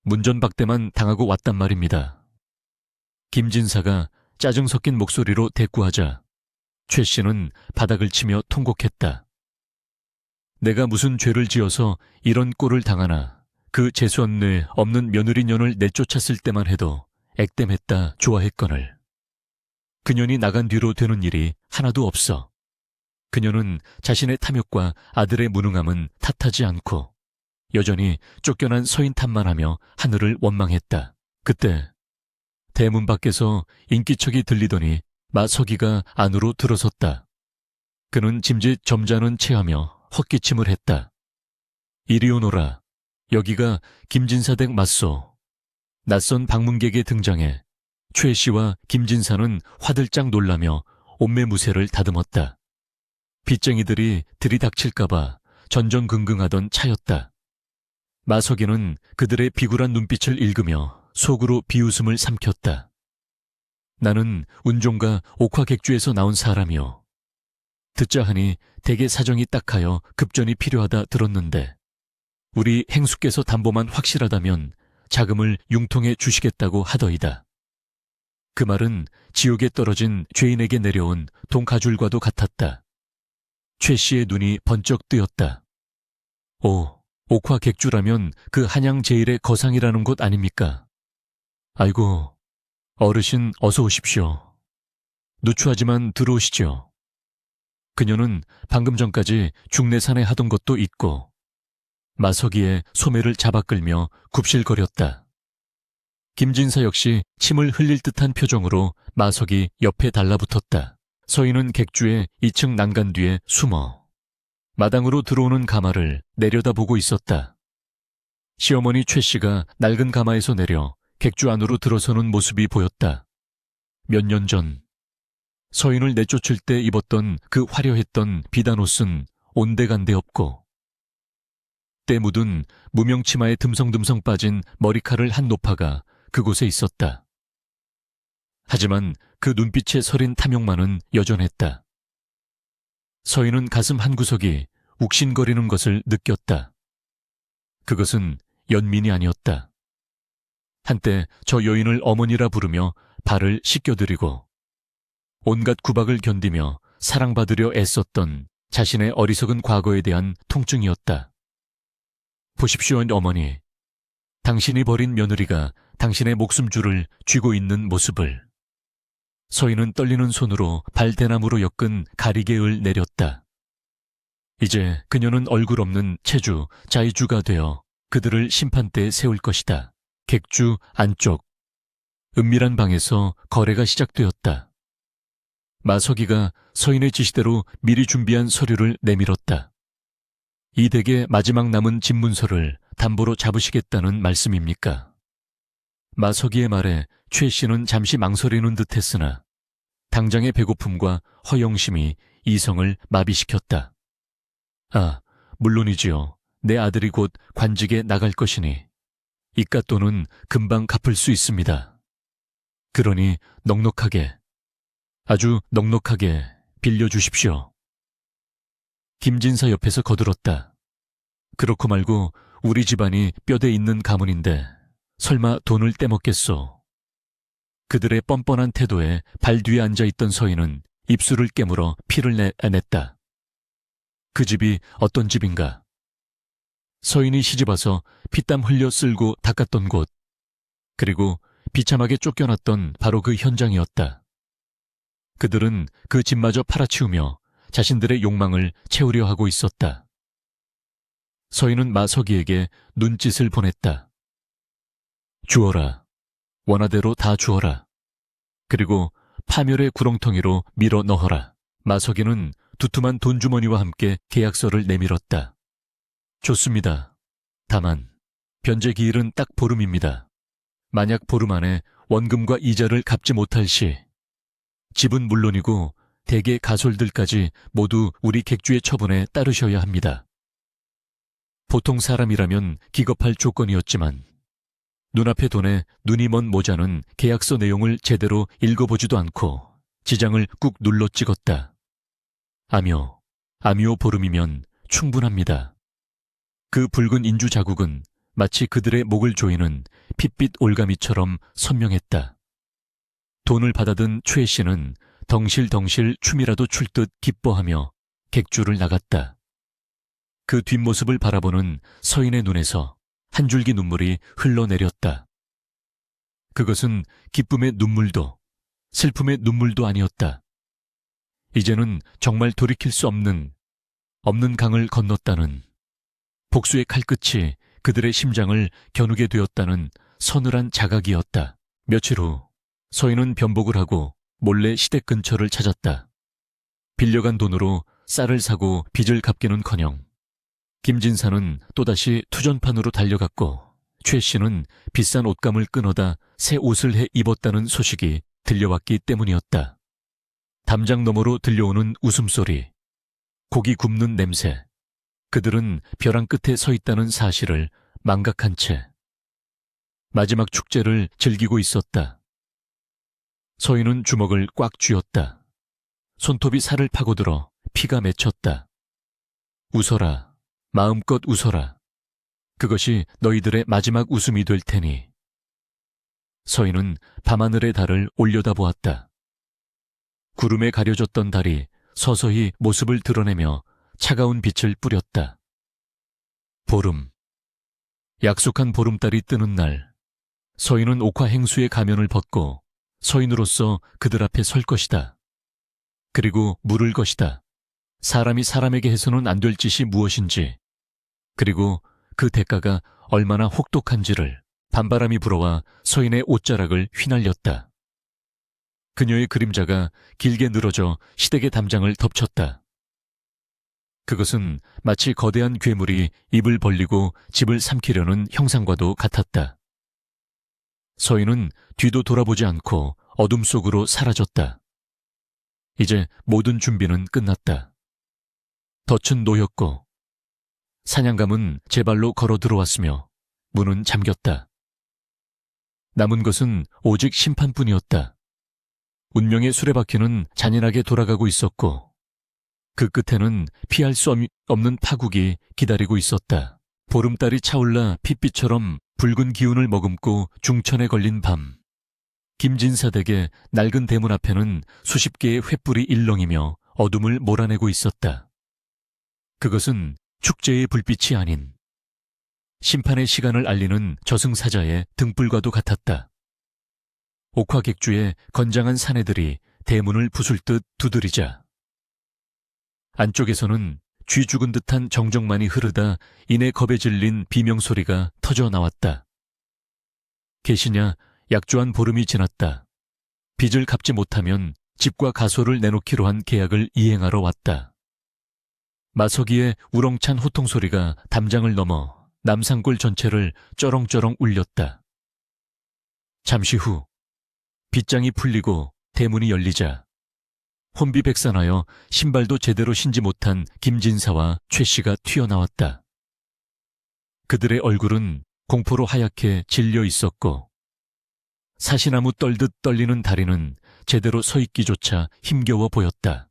문전박대만 당하고 왔단 말입니다. 김진사가 짜증 섞인 목소리로 대꾸하자 최 씨는 바닥을 치며 통곡했다. 내가 무슨 죄를 지어서 이런 꼴을 당하나 그 재수없네 없는 며느리 년을 내쫓았을 때만 해도 액땜했다 좋아했거늘. 그년이 나간 뒤로 되는 일이 하나도 없어. 그녀는 자신의 탐욕과 아들의 무능함은 탓하지 않고 여전히 쫓겨난 서인 탓만 하며 하늘을 원망했다. 그때 대문 밖에서 인기척이 들리더니 마석이가 안으로 들어섰다. 그는 짐짓 점잖은 체하며 헛기침을 했다. 이리 오너라. 여기가 김진사댁 맞소. 낯선 방문객의 등장에 최 씨와 김진사는 화들짝 놀라며 옴매무새를 다듬었다. 빚쟁이들이 들이닥칠까봐 전전긍긍하던 차였다. 마석이는 그들의 비굴한 눈빛을 읽으며 속으로 비웃음을 삼켰다. 나는 운종가 옥화객주에서 나온 사람이요. 듣자 하니 대개 사정이 딱하여 급전이 필요하다 들었는데 우리 행수께서 담보만 확실하다면 자금을 융통해 주시겠다고 하더이다. 그 말은 지옥에 떨어진 죄인에게 내려온 돈가줄과도 같았다. 최 씨의 눈이 번쩍 뜨였다. 오, 옥화객주라면 그 한양 제일의 거상이라는 곳 아닙니까? 아이고, 어르신 어서 오십시오. 누추하지만 들어오시죠. 그녀는 방금 전까지 중내산에 하던 것도 잊고 마석이의 소매를 잡아 끌며 굽실거렸다. 김진사 역시 침을 흘릴 듯한 표정으로 마석이 옆에 달라붙었다. 서인은 객주의 2층 난간 뒤에 숨어 마당으로 들어오는 가마를 내려다보고 있었다. 시어머니 최 씨가 낡은 가마에서 내려 객주 안으로 들어서는 모습이 보였다. 몇 년 전 서인을 내쫓을 때 입었던 그 화려했던 비단 옷은 온데간데 없고 때 묻은 무명치마에 듬성듬성 빠진 머리칼을 한 노파가 그곳에 있었다. 하지만 그 눈빛에 서린 탐욕만은 여전했다. 서인은 가슴 한구석이 욱신거리는 것을 느꼈다. 그것은 연민이 아니었다. 한때 저 여인을 어머니라 부르며 발을 씻겨드리고 온갖 구박을 견디며 사랑받으려 애썼던 자신의 어리석은 과거에 대한 통증이었다. 보십시오, 어머니. 당신이 버린 며느리가 당신의 목숨줄을 쥐고 있는 모습을. 서인은 떨리는 손으로 발대나무로 엮은 가리개을 내렸다. 이제 그녀는 얼굴 없는 체주, 자이주가 되어 그들을 심판대에 세울 것이다. 객주 안쪽. 은밀한 방에서 거래가 시작되었다. 마석이가 서인의 지시대로 미리 준비한 서류를 내밀었다. 이 댁의 마지막 남은 집문서를 담보로 잡으시겠다는 말씀입니까? 마석이의 말에 최 씨는 잠시 망설이는 듯 했으나 당장의 배고픔과 허영심이 이성을 마비시켰다. 아, 물론이지요. 내 아들이 곧 관직에 나갈 것이니 이깟돈은 금방 갚을 수 있습니다. 그러니 넉넉하게, 아주 넉넉하게 빌려주십시오. 김진사 옆에서 거들었다. 그렇고 말고 우리 집안이 뼈대 있는 가문인데 설마 돈을 떼먹겠소. 그들의 뻔뻔한 태도에 발 뒤에 앉아있던 서인은 입술을 깨물어 피를 냈다. 그 집이 어떤 집인가? 서인이 시집와서 피땀 흘려 쓸고 닦았던 곳, 그리고 비참하게 쫓겨났던 바로 그 현장이었다. 그들은 그 집마저 팔아치우며 자신들의 욕망을 채우려 하고 있었다. 서인은 마석이에게 눈짓을 보냈다. 주어라. 원하대로 다 주어라. 그리고 파멸의 구렁텅이로 밀어 넣어라. 마석이는 두툼한 돈주머니와 함께 계약서를 내밀었다. 좋습니다. 다만 변제 기일은 딱 보름입니다. 만약 보름 안에 원금과 이자를 갚지 못할 시 집은 물론이고 대개 가솔들까지 모두 우리 객주의 처분에 따르셔야 합니다. 보통 사람이라면 기겁할 조건이었지만 눈앞의 돈에 눈이 먼 모자는 계약서 내용을 제대로 읽어보지도 않고 지장을 꾹 눌러 찍었다. 아묘 보름이면 충분합니다. 그 붉은 인주 자국은 마치 그들의 목을 조이는 핏빛 올가미처럼 선명했다. 돈을 받아든 최 씨는 덩실덩실 춤이라도 출 듯 기뻐하며 객주를 나갔다. 그 뒷모습을 바라보는 서인의 눈에서 한 줄기 눈물이 흘러내렸다. 그것은 기쁨의 눈물도 슬픔의 눈물도 아니었다. 이제는 정말 돌이킬 수 없는 강을 건넜다는, 복수의 칼끝이 그들의 심장을 겨누게 되었다는 서늘한 자각이었다. 며칠 후 서인은 변복을 하고 몰래 시댁 근처를 찾았다. 빌려간 돈으로 쌀을 사고 빚을 갚기는커녕 김진사는 또다시 투전판으로 달려갔고 최 씨는 비싼 옷감을 끊어다 새 옷을 해 입었다는 소식이 들려왔기 때문이었다. 담장 너머로 들려오는 웃음소리, 고기 굽는 냄새, 그들은 벼랑 끝에 서 있다는 사실을 망각한 채 마지막 축제를 즐기고 있었다. 서인은 주먹을 꽉 쥐었다. 손톱이 살을 파고들어 피가 맺혔다. 웃어라. 마음껏 웃어라. 그것이 너희들의 마지막 웃음이 될 테니. 서인은 밤하늘의 달을 올려다보았다. 구름에 가려졌던 달이 서서히 모습을 드러내며 차가운 빛을 뿌렸다. 보름. 약속한 보름달이 뜨는 날, 서인은 옥화행수의 가면을 벗고 서인으로서 그들 앞에 설 것이다. 그리고 물을 것이다. 사람이 사람에게 해서는 안 될 짓이 무엇인지, 그리고 그 대가가 얼마나 혹독한지를. 밤바람이 불어와 서인의 옷자락을 휘날렸다. 그녀의 그림자가 길게 늘어져 시댁의 담장을 덮쳤다. 그것은 마치 거대한 괴물이 입을 벌리고 집을 삼키려는 형상과도 같았다. 서인은 뒤도 돌아보지 않고 어둠 속으로 사라졌다. 이제 모든 준비는 끝났다. 덫은 놓였고 사냥감은 제 발로 걸어 들어왔으며 문은 잠겼다. 남은 것은 오직 심판뿐이었다. 운명의 수레바퀴는 잔인하게 돌아가고 있었고 그 끝에는 피할 수 없는 파국이 기다리고 있었다. 보름달이 차올라 핏빛처럼 붉은 기운을 머금고 중천에 걸린 밤. 김진사 댁의 낡은 대문 앞에는 수십 개의 횃불이 일렁이며 어둠을 몰아내고 있었다. 그것은 축제의 불빛이 아닌 심판의 시간을 알리는 저승사자의 등불과도 같았다. 옥화객주의 건장한 사내들이 대문을 부술 듯 두드리자 안쪽에서는 쥐 죽은 듯한 정적만이 흐르다 이내 겁에 질린 비명소리가 터져 나왔다. 계시냐, 약조한 보름이 지났다. 빚을 갚지 못하면 집과 가소를 내놓기로 한 계약을 이행하러 왔다. 마서기의 우렁찬 호통소리가 담장을 넘어 남산골 전체를 쩌렁쩌렁 울렸다. 잠시 후 빗장이 풀리고 대문이 열리자 혼비백산하여 신발도 제대로 신지 못한 김진사와 최 씨가 튀어나왔다. 그들의 얼굴은 공포로 하얗게 질려 있었고 사시나무 떨듯 떨리는 다리는 제대로 서 있기조차 힘겨워 보였다.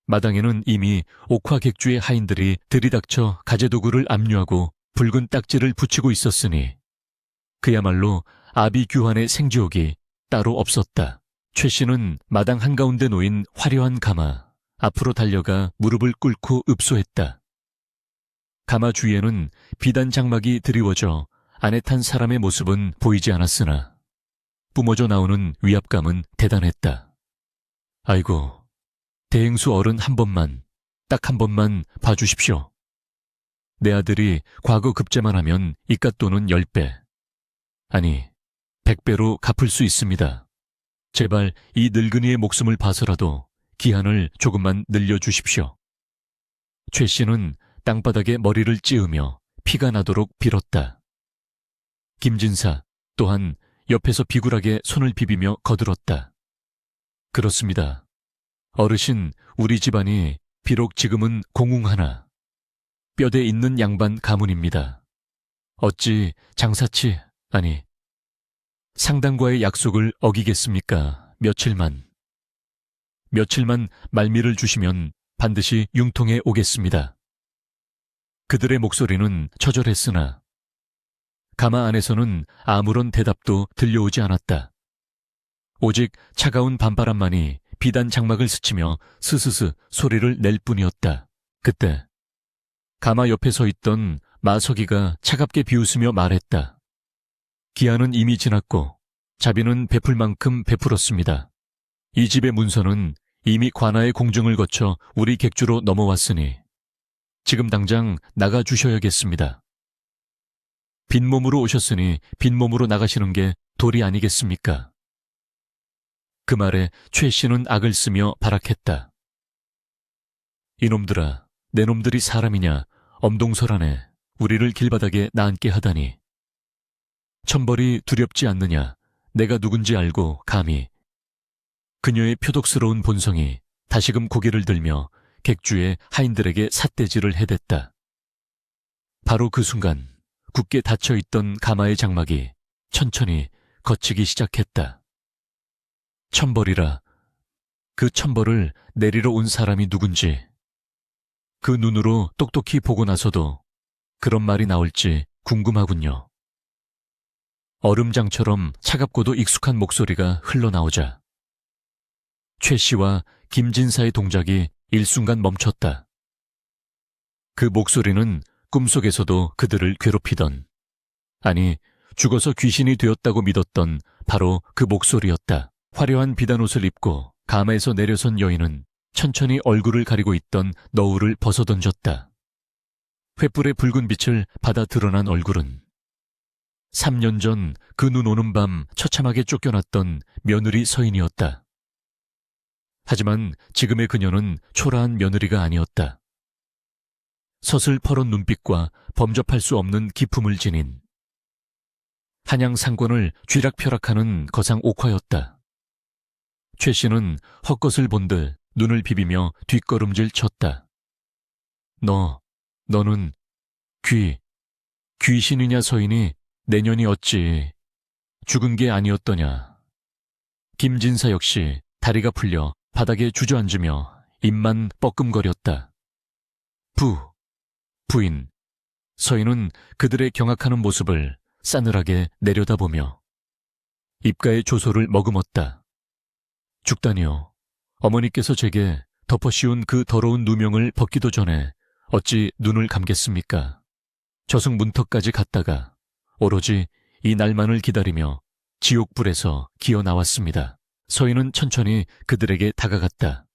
마당에는 이미 옥화객주의 하인들이 들이닥쳐 가재도구를 압류하고 붉은 딱지를 붙이고 있었으니 그야말로 아비규환의 생지옥이 따로 없었다. 최 씨는 마당 한가운데 놓인 화려한 가마 앞으로 달려가 무릎을 꿇고 읍소했다. 가마 주위에는 비단 장막이 드리워져 안에 탄 사람의 모습은 보이지 않았으나 뿜어져 나오는 위압감은 대단했다. 아이고, 대행수 어른 한 번만, 딱 한 번만 봐주십시오. 내 아들이 과거 급제만 하면 이깟 돈은 10배, 아니 100배로 갚을 수 있습니다. 제발 이 늙은이의 목숨을 봐서라도 기한을 조금만 늘려주십시오. 최 씨는 땅바닥에 머리를 찌으며 피가 나도록 빌었다. 김진사 또한 옆에서 비굴하게 손을 비비며 거들었다. 그렇습니다. 어르신, 우리 집안이 비록 지금은 공웅하나 뼈대 있는 양반 가문입니다. 어찌 장사치, 아니 상당과의 약속을 어기겠습니까? 며칠만 말미를 주시면 반드시 융통해 오겠습니다. 그들의 목소리는 처절했으나 가마 안에서는 아무런 대답도 들려오지 않았다. 오직 차가운 밤바람만이 비단 장막을 스치며 스스스 소리를 낼 뿐이었다. 그때 가마 옆에 서 있던 마서기가 차갑게 비웃으며 말했다. 기한은 이미 지났고 자비는 베풀 만큼 베풀었습니다. 이 집의 문서는 이미 관아의 공증을 거쳐 우리 객주로 넘어왔으니 지금 당장 나가주셔야겠습니다. 빈몸으로 오셨으니 빈몸으로 나가시는 게 도리 아니겠습니까? 그 말에 최 씨는 악을 쓰며 발악했다. 이놈들아, 내 놈들이 사람이냐, 엄동설하네 우리를 길바닥에 나앉게 하다니. 천벌이 두렵지 않느냐, 내가 누군지 알고 감히. 그녀의 표독스러운 본성이 다시금 고개를 들며 객주의 하인들에게 삿대질을 해댔다. 바로 그 순간 굳게 닫혀있던 가마의 장막이 천천히 걷히기 시작했다. 천벌이라, 그 천벌을 내리러 온 사람이 누군지 그 눈으로 똑똑히 보고 나서도 그런 말이 나올지 궁금하군요. 얼음장처럼 차갑고도 익숙한 목소리가 흘러나오자 최 씨와 김진사의 동작이 일순간 멈췄다. 그 목소리는 꿈속에서도 그들을 괴롭히던, 아니 죽어서 귀신이 되었다고 믿었던 바로 그 목소리였다. 화려한 비단옷을 입고 가마에서 내려선 여인은 천천히 얼굴을 가리고 있던 너울을 벗어던졌다. 횃불의 붉은 빛을 받아 드러난 얼굴은 3년 전 그 눈 오는 밤 처참하게 쫓겨났던 며느리 서인이었다. 하지만 지금의 그녀는 초라한 며느리가 아니었다. 서슬퍼런 눈빛과 범접할 수 없는 기품을 지닌 한양 상권을 쥐락펴락하는 거상 옥화였다. 최 씨는 헛것을 본 듯 눈을 비비며 뒷걸음질 쳤다. 너는 귀신이냐 서인이 내년이 어찌 죽은 게 아니었더냐. 김진사 역시 다리가 풀려 바닥에 주저앉으며 입만 뻐끔거렸다. 부인. 서인은 그들의 경악하는 모습을 싸늘하게 내려다보며 입가에 조소를 머금었다. 죽다니요. 어머니께서 제게 덮어씌운 그 더러운 누명을 벗기도 전에 어찌 눈을 감겠습니까? 저승 문턱까지 갔다가 오로지 이 날만을 기다리며 지옥불에서 기어 나왔습니다. 서인은 천천히 그들에게 다가갔다.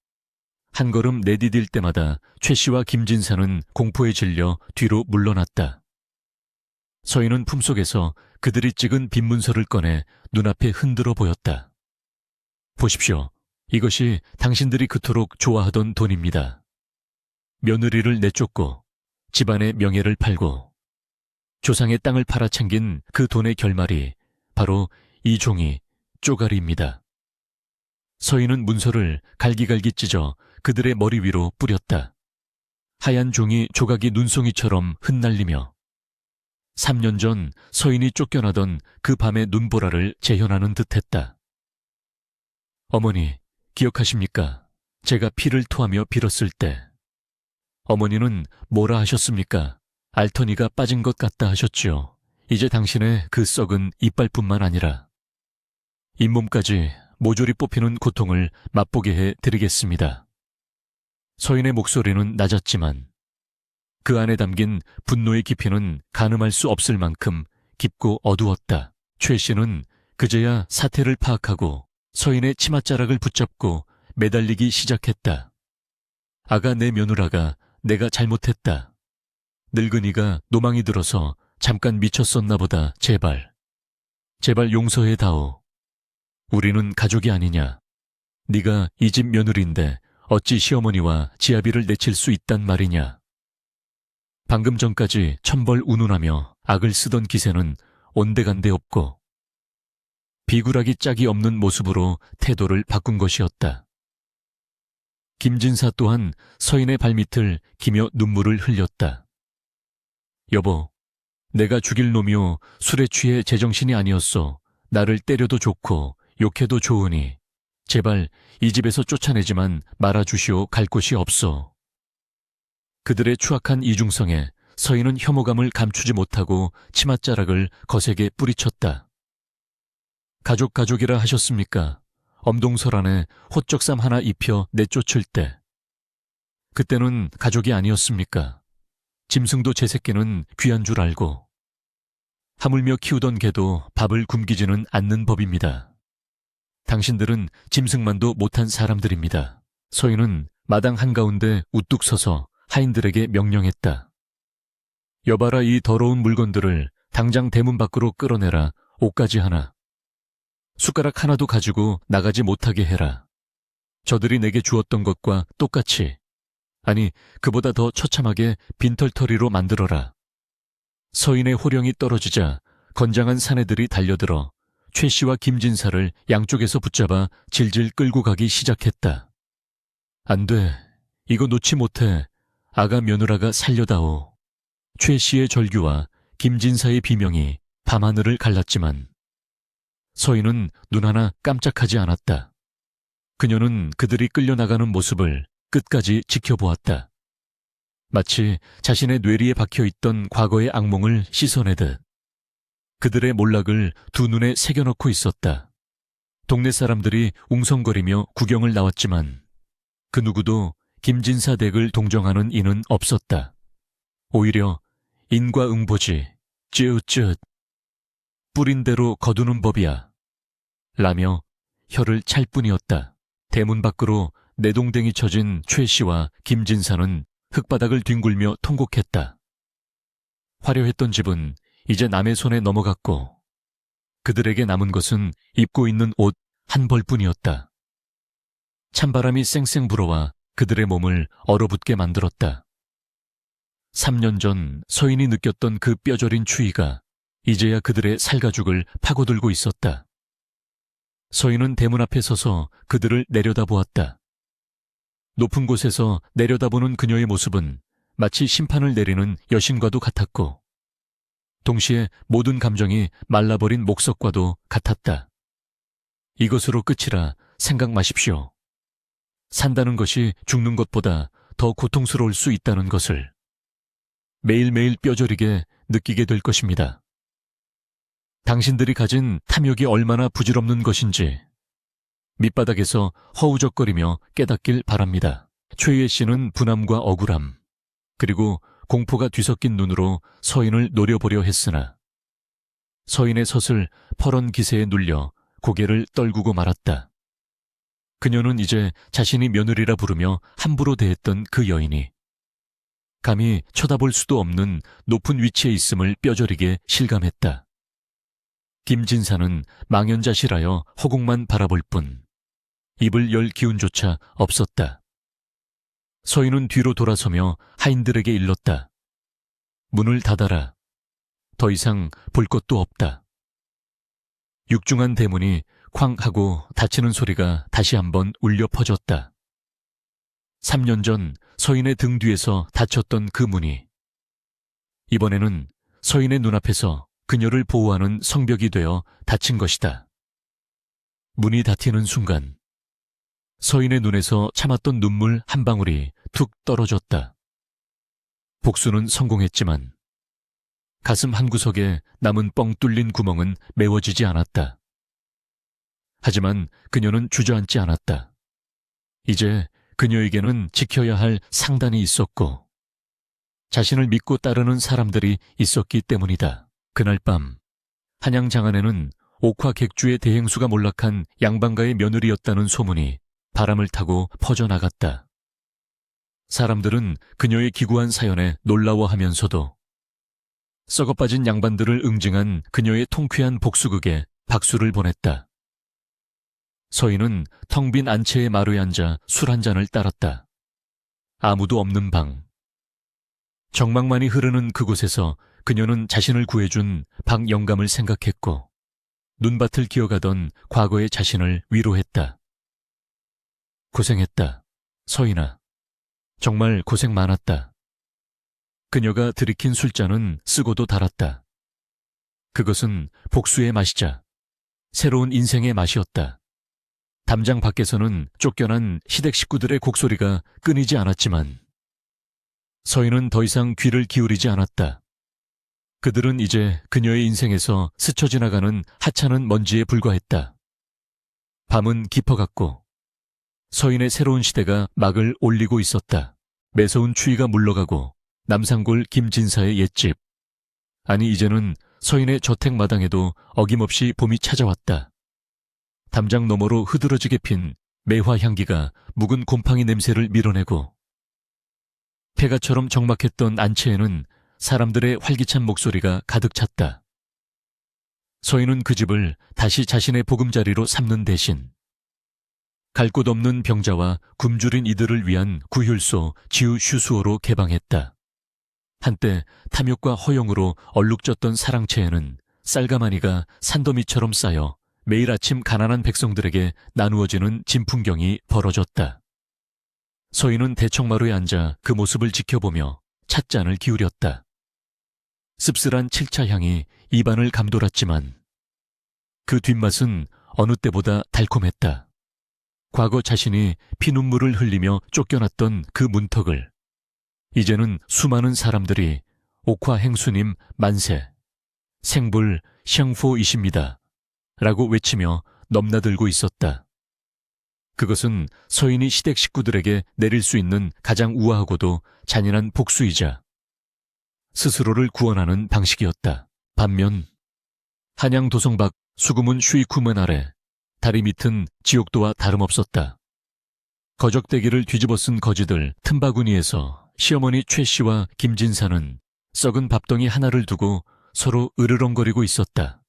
한 걸음 내디딜 때마다 최 씨와 김진사는 공포에 질려 뒤로 물러났다. 서인은 품속에서 그들이 찍은 빈문서를 꺼내 눈앞에 흔들어 보였다. 보십시오. 이것이 당신들이 그토록 좋아하던 돈입니다. 며느리를 내쫓고 집안의 명예를 팔고 조상의 땅을 팔아챙긴 그 돈의 결말이 바로 이 종이 쪼가리입니다. 서인은 문서를 갈기갈기 찢어 그들의 머리 위로 뿌렸다. 하얀 종이 조각이 눈송이처럼 흩날리며 3년 전 서인이 쫓겨나던 그 밤의 눈보라를 재현하는 듯했다. 어머니, 기억하십니까? 제가 피를 토하며 빌었을 때 어머니는 뭐라 하셨습니까? 알터니가 빠진 것 같다 하셨지요. 이제 당신의 그 썩은 이빨뿐만 아니라 잇몸까지 모조리 뽑히는 고통을 맛보게 해드리겠습니다. 서인의 목소리는 낮았지만 그 안에 담긴 분노의 깊이는 가늠할 수 없을 만큼 깊고 어두웠다. 최 씨는 그제야 사태를 파악하고 서인의 치맛자락을 붙잡고 매달리기 시작했다. 아가, 내 며느라가 내가 잘못했다. 늙은이가 노망이 들어서 잠깐 미쳤었나 보다. 제발 용서해 다오. 우리는 가족이 아니냐. 네가 이 집 며느리인데 어찌 시어머니와 지아비를 내칠 수 있단 말이냐. 방금 전까지 천벌 운운하며 악을 쓰던 기세는 온데간데 없고 비굴하기 짝이 없는 모습으로 태도를 바꾼 것이었다. 김진사 또한 서인의 발밑을 기며 눈물을 흘렸다. 여보, 내가 죽일 놈이요 술에 취해 제정신이 아니었소. 나를 때려도 좋고 욕해도 좋으니 제발 이 집에서 쫓아내지만 말아주시오. 갈 곳이 없소. 그들의 추악한 이중성에 서인은 혐오감을 감추지 못하고 치맛자락을 거세게 뿌리쳤다. 가족이라 하셨습니까? 엄동설 안에 호적삼 하나 입혀 내쫓을 때 그때는 가족이 아니었습니까? 짐승도 제 새끼는 귀한 줄 알고 하물며 키우던 개도 밥을 굶기지는 않는 법입니다. 당신들은 짐승만도 못한 사람들입니다. 서인은 마당 한가운데 우뚝 서서 하인들에게 명령했다. 여봐라, 이 더러운 물건들을 당장 대문 밖으로 끌어내라. 옷가지 하나. 숟가락 하나도 가지고 나가지 못하게 해라. 저들이 내게 주었던 것과 똑같이, 아니 그보다 더 처참하게 빈털터리로 만들어라. 서인의 호령이 떨어지자 건장한 사내들이 달려들어 최 씨와 김진사를 양쪽에서 붙잡아 질질 끌고 가기 시작했다. 안 돼. 이거 놓지 못해. 아가, 며느라가 살려다오. 최 씨의 절규와 김진사의 비명이 밤하늘을 갈랐지만 서인은 눈 하나 깜짝하지 않았다. 그녀는 그들이 끌려나가는 모습을 끝까지 지켜보았다. 마치 자신의 뇌리에 박혀있던 과거의 악몽을 씻어내듯 그들의 몰락을 두 눈에 새겨넣고 있었다. 동네 사람들이 웅성거리며 구경을 나왔지만 그 누구도 김진사 댁을 동정하는 이는 없었다. 오히려 인과응보지, 쯧쯧, 뿌린 대로 거두는 법이야 라며 혀를 찰 뿐이었다. 대문 밖으로 내동댕이 쳐진 최 씨와 김진사는 흙바닥을 뒹굴며 통곡했다. 화려했던 집은 이제 남의 손에 넘어갔고 그들에게 남은 것은 입고 있는 옷 한 벌뿐이었다. 찬바람이 쌩쌩 불어와 그들의 몸을 얼어붙게 만들었다. 3년 전 서인이 느꼈던 그 뼈저린 추위가 이제야 그들의 살가죽을 파고들고 있었다. 서인은 대문 앞에 서서 그들을 내려다보았다. 높은 곳에서 내려다보는 그녀의 모습은 마치 심판을 내리는 여신과도 같았고 동시에 모든 감정이 말라버린 목석과도 같았다. 이것으로 끝이라 생각 마십시오. 산다는 것이 죽는 것보다 더 고통스러울 수 있다는 것을 매일매일 뼈저리게 느끼게 될 것입니다. 당신들이 가진 탐욕이 얼마나 부질없는 것인지 밑바닥에서 허우적거리며 깨닫길 바랍니다. 최유혜 씨는 분함과 억울함, 그리고 공포가 뒤섞인 눈으로 서인을 노려보려 했으나 서인의 섯을 퍼런 기세에 눌려 고개를 떨구고 말았다. 그녀는 이제 자신이 며느리라 부르며 함부로 대했던 그 여인이 감히 쳐다볼 수도 없는 높은 위치에 있음을 뼈저리게 실감했다. 김진사는 망연자실하여 허공만 바라볼 뿐 입을 열 기운조차 없었다. 서인은 뒤로 돌아서며 하인들에게 일렀다. 문을 닫아라. 더 이상 볼 것도 없다. 육중한 대문이 쾅 하고 닫히는 소리가 다시 한번 울려 퍼졌다. 3년 전 서인의 등 뒤에서 닫혔던 그 문이 이번에는 서인의 눈앞에서 그녀를 보호하는 성벽이 되어 닫힌 것이다. 문이 닫히는 순간 서인의 눈에서 참았던 눈물 한 방울이 툭 떨어졌다. 복수는 성공했지만 가슴 한구석에 남은 뻥 뚫린 구멍은 메워지지 않았다. 하지만 그녀는 주저앉지 않았다. 이제 그녀에게는 지켜야 할 상단이 있었고 자신을 믿고 따르는 사람들이 있었기 때문이다. 그날 밤 한양 장안에는 옥화 객주의 대행수가 몰락한 양반가의 며느리였다는 소문이 바람을 타고 퍼져나갔다. 사람들은 그녀의 기구한 사연에 놀라워하면서도 썩어빠진 양반들을 응징한 그녀의 통쾌한 복수극에 박수를 보냈다. 서인은 텅 빈 안채의 마루에 앉아 술 한 잔을 따랐다. 아무도 없는 방. 정막만이 흐르는 그곳에서 그녀는 자신을 구해준 박영감을 생각했고 눈밭을 기어가던 과거의 자신을 위로했다. 고생했다. 서인아. 정말 고생 많았다. 그녀가 들이킨 술잔은 쓰고도 달았다. 그것은 복수의 맛이자 새로운 인생의 맛이었다. 담장 밖에서는 쫓겨난 시댁 식구들의 곡소리가 끊이지 않았지만 서인은 더 이상 귀를 기울이지 않았다. 그들은 이제 그녀의 인생에서 스쳐 지나가는 하찮은 먼지에 불과했다. 밤은 깊어갔고 서인의 새로운 시대가 막을 올리고 있었다. 매서운 추위가 물러가고 남산골 김진사의 옛집. 아니 이제는 서인의 저택 마당에도 어김없이 봄이 찾아왔다. 담장 너머로 흐드러지게 핀 매화 향기가 묵은 곰팡이 냄새를 밀어내고 폐가처럼 적막했던 안채에는 사람들의 활기찬 목소리가 가득 찼다. 서인은 그 집을 다시 자신의 보금자리로 삼는 대신 갈 곳 없는 병자와 굶주린 이들을 위한 구휼소 지우슈수호로 개방했다. 한때 탐욕과 허영으로 얼룩졌던 사랑채에는 쌀가마니가 산더미처럼 쌓여 매일 아침 가난한 백성들에게 나누어지는 진풍경이 벌어졌다. 서인은 대청마루에 앉아 그 모습을 지켜보며 찻잔을 기울였다. 씁쓸한 칠차 향이 입안을 감돌았지만 그 뒷맛은 어느 때보다 달콤했다. 과거 자신이 피눈물을 흘리며 쫓겨났던 그 문턱을 이제는 수많은 사람들이 옥화 행수님 만세, 생불 샹포이십니다 라고 외치며 넘나들고 있었다. 그것은 서인이 시댁 식구들에게 내릴 수 있는 가장 우아하고도 잔인한 복수이자 스스로를 구원하는 방식이었다. 반면 한양 도성 밖 수구문 슈이쿠문 아래 다리 밑은 지옥도와 다름없었다. 거적대기를 뒤집어 쓴 거지들 틈바구니에서 시어머니 최 씨와 김진사는 썩은 밥덩이 하나를 두고 서로 으르렁거리고 있었다.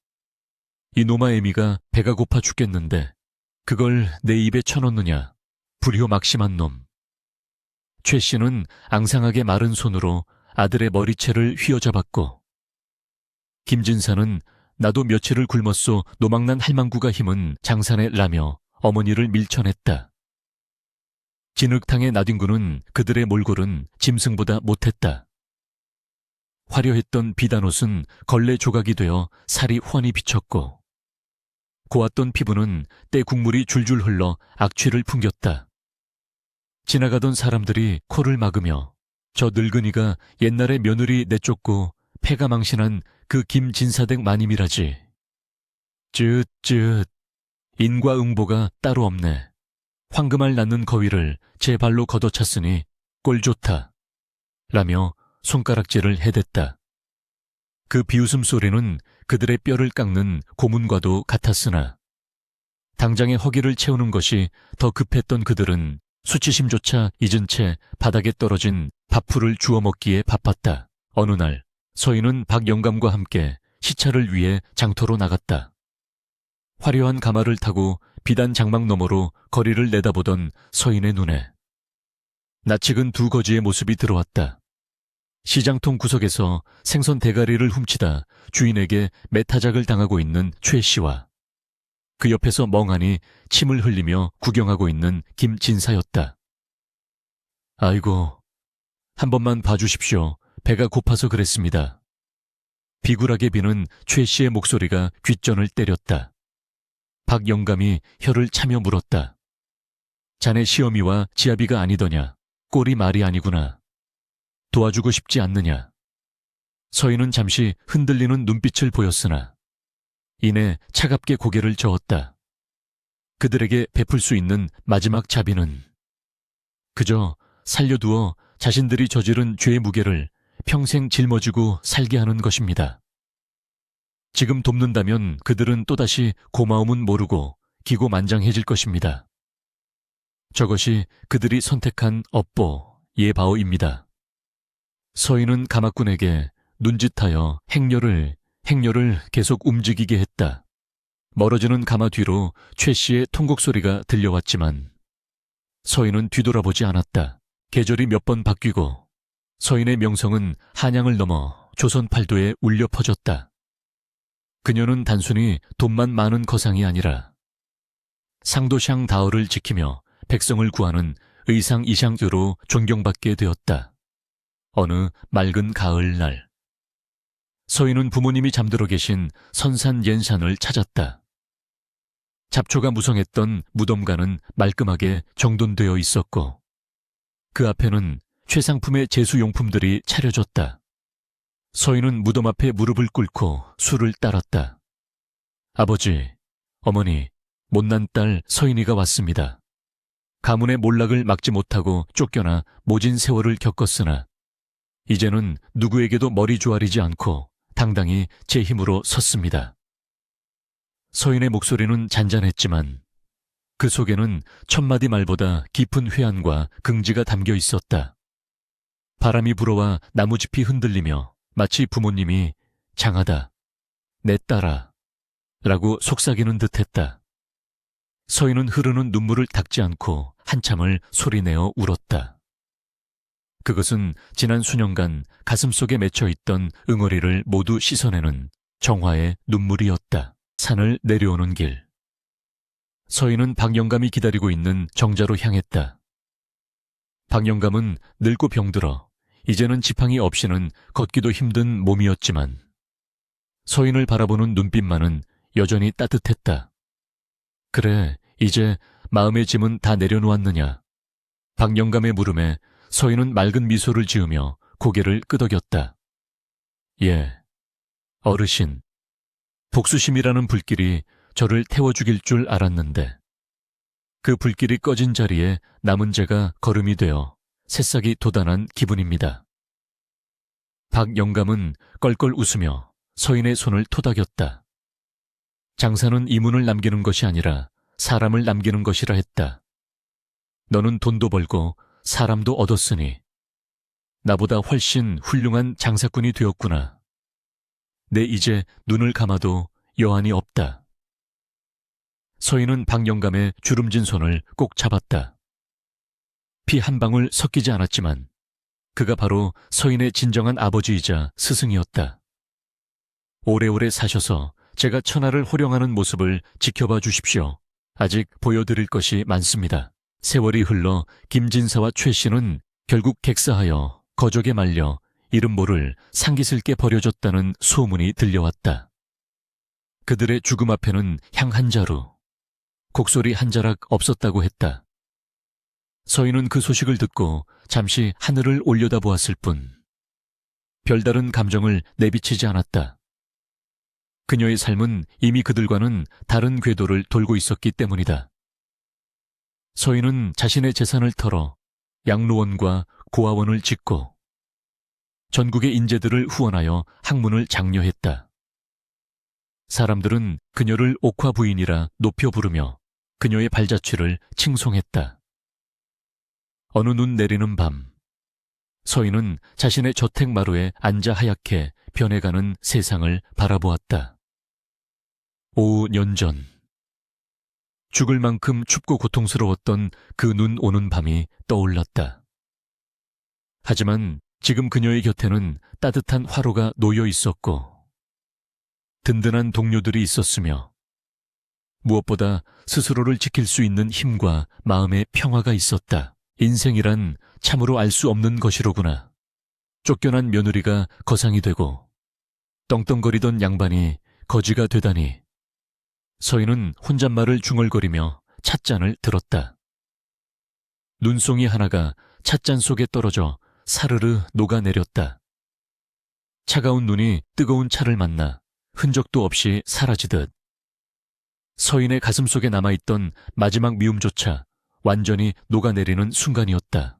이놈아 애미가 배가 고파 죽겠는데 그걸 내 입에 쳐넣느냐. 불효 막심한 놈. 최 씨는 앙상하게 마른 손으로 아들의 머리채를 휘어잡았고 김진사는 나도 며칠을 굶었소 노망난 할망구가 힘은 장산에 라며 어머니를 밀쳐냈다. 진흙탕의 나뒹구는 그들의 몰골은 짐승보다 못했다. 화려했던 비단옷은 걸레 조각이 되어 살이 훤히 비쳤고 고왔던 피부는 때 국물이 줄줄 흘러 악취를 풍겼다. 지나가던 사람들이 코를 막으며 저 늙은이가 옛날에 며느리 내쫓고 패가 망신한 그 김진사댁 마님이라지. 쯧쯧. 인과응보가 따로 없네. 황금알 낳는 거위를 제 발로 걷어찼으니 꼴 좋다. 라며 손가락질을 해댔다. 그 비웃음 소리는 그들의 뼈를 깎는 고문과도 같았으나 당장의 허기를 채우는 것이 더 급했던 그들은 수치심조차 잊은 채 바닥에 떨어진 밥풀을 주워 먹기에 바빴다. 어느 날 서인은 박영감과 함께 시차를 위해 장터로 나갔다. 화려한 가마를 타고 비단 장막 너머로 거리를 내다보던 서인의 눈에 낯익은 두 거지의 모습이 들어왔다. 시장통 구석에서 생선 대가리를 훔치다 주인에게 매타작을 당하고 있는 최 씨와 그 옆에서 멍하니 침을 흘리며 구경하고 있는 김진사였다. 아이고, 한 번만 봐주십시오. 배가 고파서 그랬습니다. 비굴하게 비는 최 씨의 목소리가 귓전을 때렸다. 박영감이 혀를 차며 물었다. 자네 시어미와 지아비가 아니더냐? 꼴이 말이 아니구나. 도와주고 싶지 않느냐? 서인은 잠시 흔들리는 눈빛을 보였으나 이내 차갑게 고개를 저었다. 그들에게 베풀 수 있는 마지막 자비는 그저 살려두어 자신들이 저지른 죄의 무게를 평생 짊어지고 살게 하는 것입니다. 지금 돕는다면 그들은 또다시 고마움은 모르고 기고만장해질 것입니다. 저것이 그들이 선택한 업보, 예바오입니다. 서인은 가마꾼에게 눈짓하여 행렬을 계속 움직이게 했다. 멀어지는 가마 뒤로 최 씨의 통곡 소리가 들려왔지만 서인은 뒤돌아보지 않았다. 계절이 몇 번 바뀌고 서인의 명성은 한양을 넘어 조선 팔도에 울려 퍼졌다. 그녀는 단순히 돈만 많은 거상이 아니라 상도샹 다어를 지키며 백성을 구하는 의상이샹교로 존경받게 되었다. 어느 맑은 가을날 서인은 부모님이 잠들어 계신 선산 옌산을 찾았다. 잡초가 무성했던 무덤가는 말끔하게 정돈되어 있었고 그 앞에는 최상품의 제수용품들이 차려졌다. 서인은 무덤 앞에 무릎을 꿇고 술을 따랐다. 아버지, 어머니, 못난 딸 서인이가 왔습니다. 가문의 몰락을 막지 못하고 쫓겨나 모진 세월을 겪었으나 이제는 누구에게도 머리 조아리지 않고 당당히 제 힘으로 섰습니다. 서인의 목소리는 잔잔했지만 그 속에는 천마디 말보다 깊은 회한과 긍지가 담겨 있었다. 바람이 불어와 나무짚이 흔들리며 마치 부모님이 장하다, 내 딸아 라고 속삭이는 듯했다. 서인은 흐르는 눈물을 닦지 않고 한참을 소리내어 울었다. 그것은 지난 수년간 가슴속에 맺혀있던 응어리를 모두 씻어내는 정화의 눈물이었다. 산을 내려오는 길. 서인은 박영감이 기다리고 있는 정자로 향했다. 박영감은 늙고 병들어 이제는 지팡이 없이는 걷기도 힘든 몸이었지만 서인을 바라보는 눈빛만은 여전히 따뜻했다. 그래, 이제 마음의 짐은 다 내려놓았느냐? 박영감의 물음에 서인은 맑은 미소를 지으며 고개를 끄덕였다. 예, 어르신. 복수심이라는 불길이 저를 태워 죽일 줄 알았는데 그 불길이 꺼진 자리에 남은 제가 걸음이 되어 새싹이 돋아난 기분입니다. 박영감은 껄껄 웃으며 서인의 손을 토닥였다. 장사는 이문을 남기는 것이 아니라 사람을 남기는 것이라 했다. 너는 돈도 벌고 사람도 얻었으니 나보다 훨씬 훌륭한 장사꾼이 되었구나. 내 이제 눈을 감아도 여한이 없다. 서인은 박영감의 주름진 손을 꼭 잡았다. 피 한 방울 섞이지 않았지만 그가 바로 서인의 진정한 아버지이자 스승이었다. 오래오래 사셔서 제가 천하를 호령하는 모습을 지켜봐 주십시오. 아직 보여드릴 것이 많습니다. 세월이 흘러 김진사와 최 씨는 결국 객사하여 거적에 말려 이름 모를 상기슬게 버려졌다는 소문이 들려왔다. 그들의 죽음 앞에는 향 한 자루, 곡소리 한 자락 없었다고 했다. 서인은 그 소식을 듣고 잠시 하늘을 올려다보았을 뿐 별다른 감정을 내비치지 않았다. 그녀의 삶은 이미 그들과는 다른 궤도를 돌고 있었기 때문이다. 서인은 자신의 재산을 털어 양로원과 고아원을 짓고 전국의 인재들을 후원하여 학문을 장려했다. 사람들은 그녀를 옥화 부인이라 높여 부르며 그녀의 발자취를 칭송했다. 어느 눈 내리는 밤, 서인은 자신의 저택 마루에 앉아 하얗게 변해가는 세상을 바라보았다. 오후 연전. 죽을 만큼 춥고 고통스러웠던 그 눈 오는 밤이 떠올랐다. 하지만 지금 그녀의 곁에는 따뜻한 화로가 놓여 있었고 든든한 동료들이 있었으며 무엇보다 스스로를 지킬 수 있는 힘과 마음의 평화가 있었다. 인생이란 참으로 알 수 없는 것이로구나. 쫓겨난 며느리가 거상이 되고 떵떵거리던 양반이 거지가 되다니. 서인은 혼잣말을 중얼거리며 찻잔을 들었다. 눈송이 하나가 찻잔 속에 떨어져 사르르 녹아내렸다. 차가운 눈이 뜨거운 차를 만나 흔적도 없이 사라지듯 서인의 가슴 속에 남아있던 마지막 미움조차 완전히 녹아내리는 순간이었다.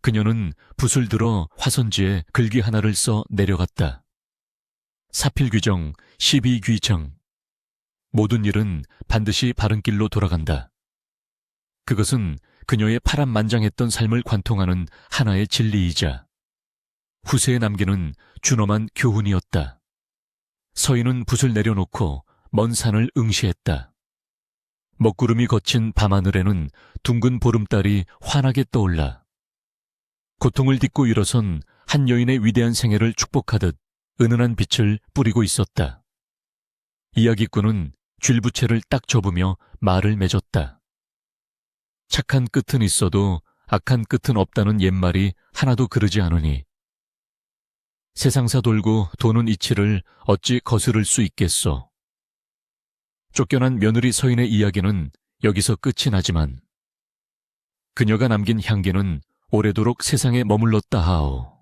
그녀는 붓을 들어 화선지에 글귀 하나를 써 내려갔다. 사필귀정, 시비귀정. 모든 일은 반드시 바른 길로 돌아간다. 그것은 그녀의 파란만장했던 삶을 관통하는 하나의 진리이자 후세에 남기는 준엄한 교훈이었다. 서인은 붓을 내려놓고 먼 산을 응시했다. 먹구름이 거친 밤하늘에는 둥근 보름달이 환하게 떠올라 고통을 딛고 일어선 한 여인의 위대한 생애를 축복하듯 은은한 빛을 뿌리고 있었다. 이야기꾼은 쥘부채를 딱 접으며 말을 맺었다. 착한 끝은 있어도 악한 끝은 없다는 옛말이 하나도 그르지 않으니 세상사 돌고 도는 이치를 어찌 거스를 수 있겠소. 쫓겨난 며느리 서인의 이야기는 여기서 끝이 나지만 그녀가 남긴 향기는 오래도록 세상에 머물렀다 하오.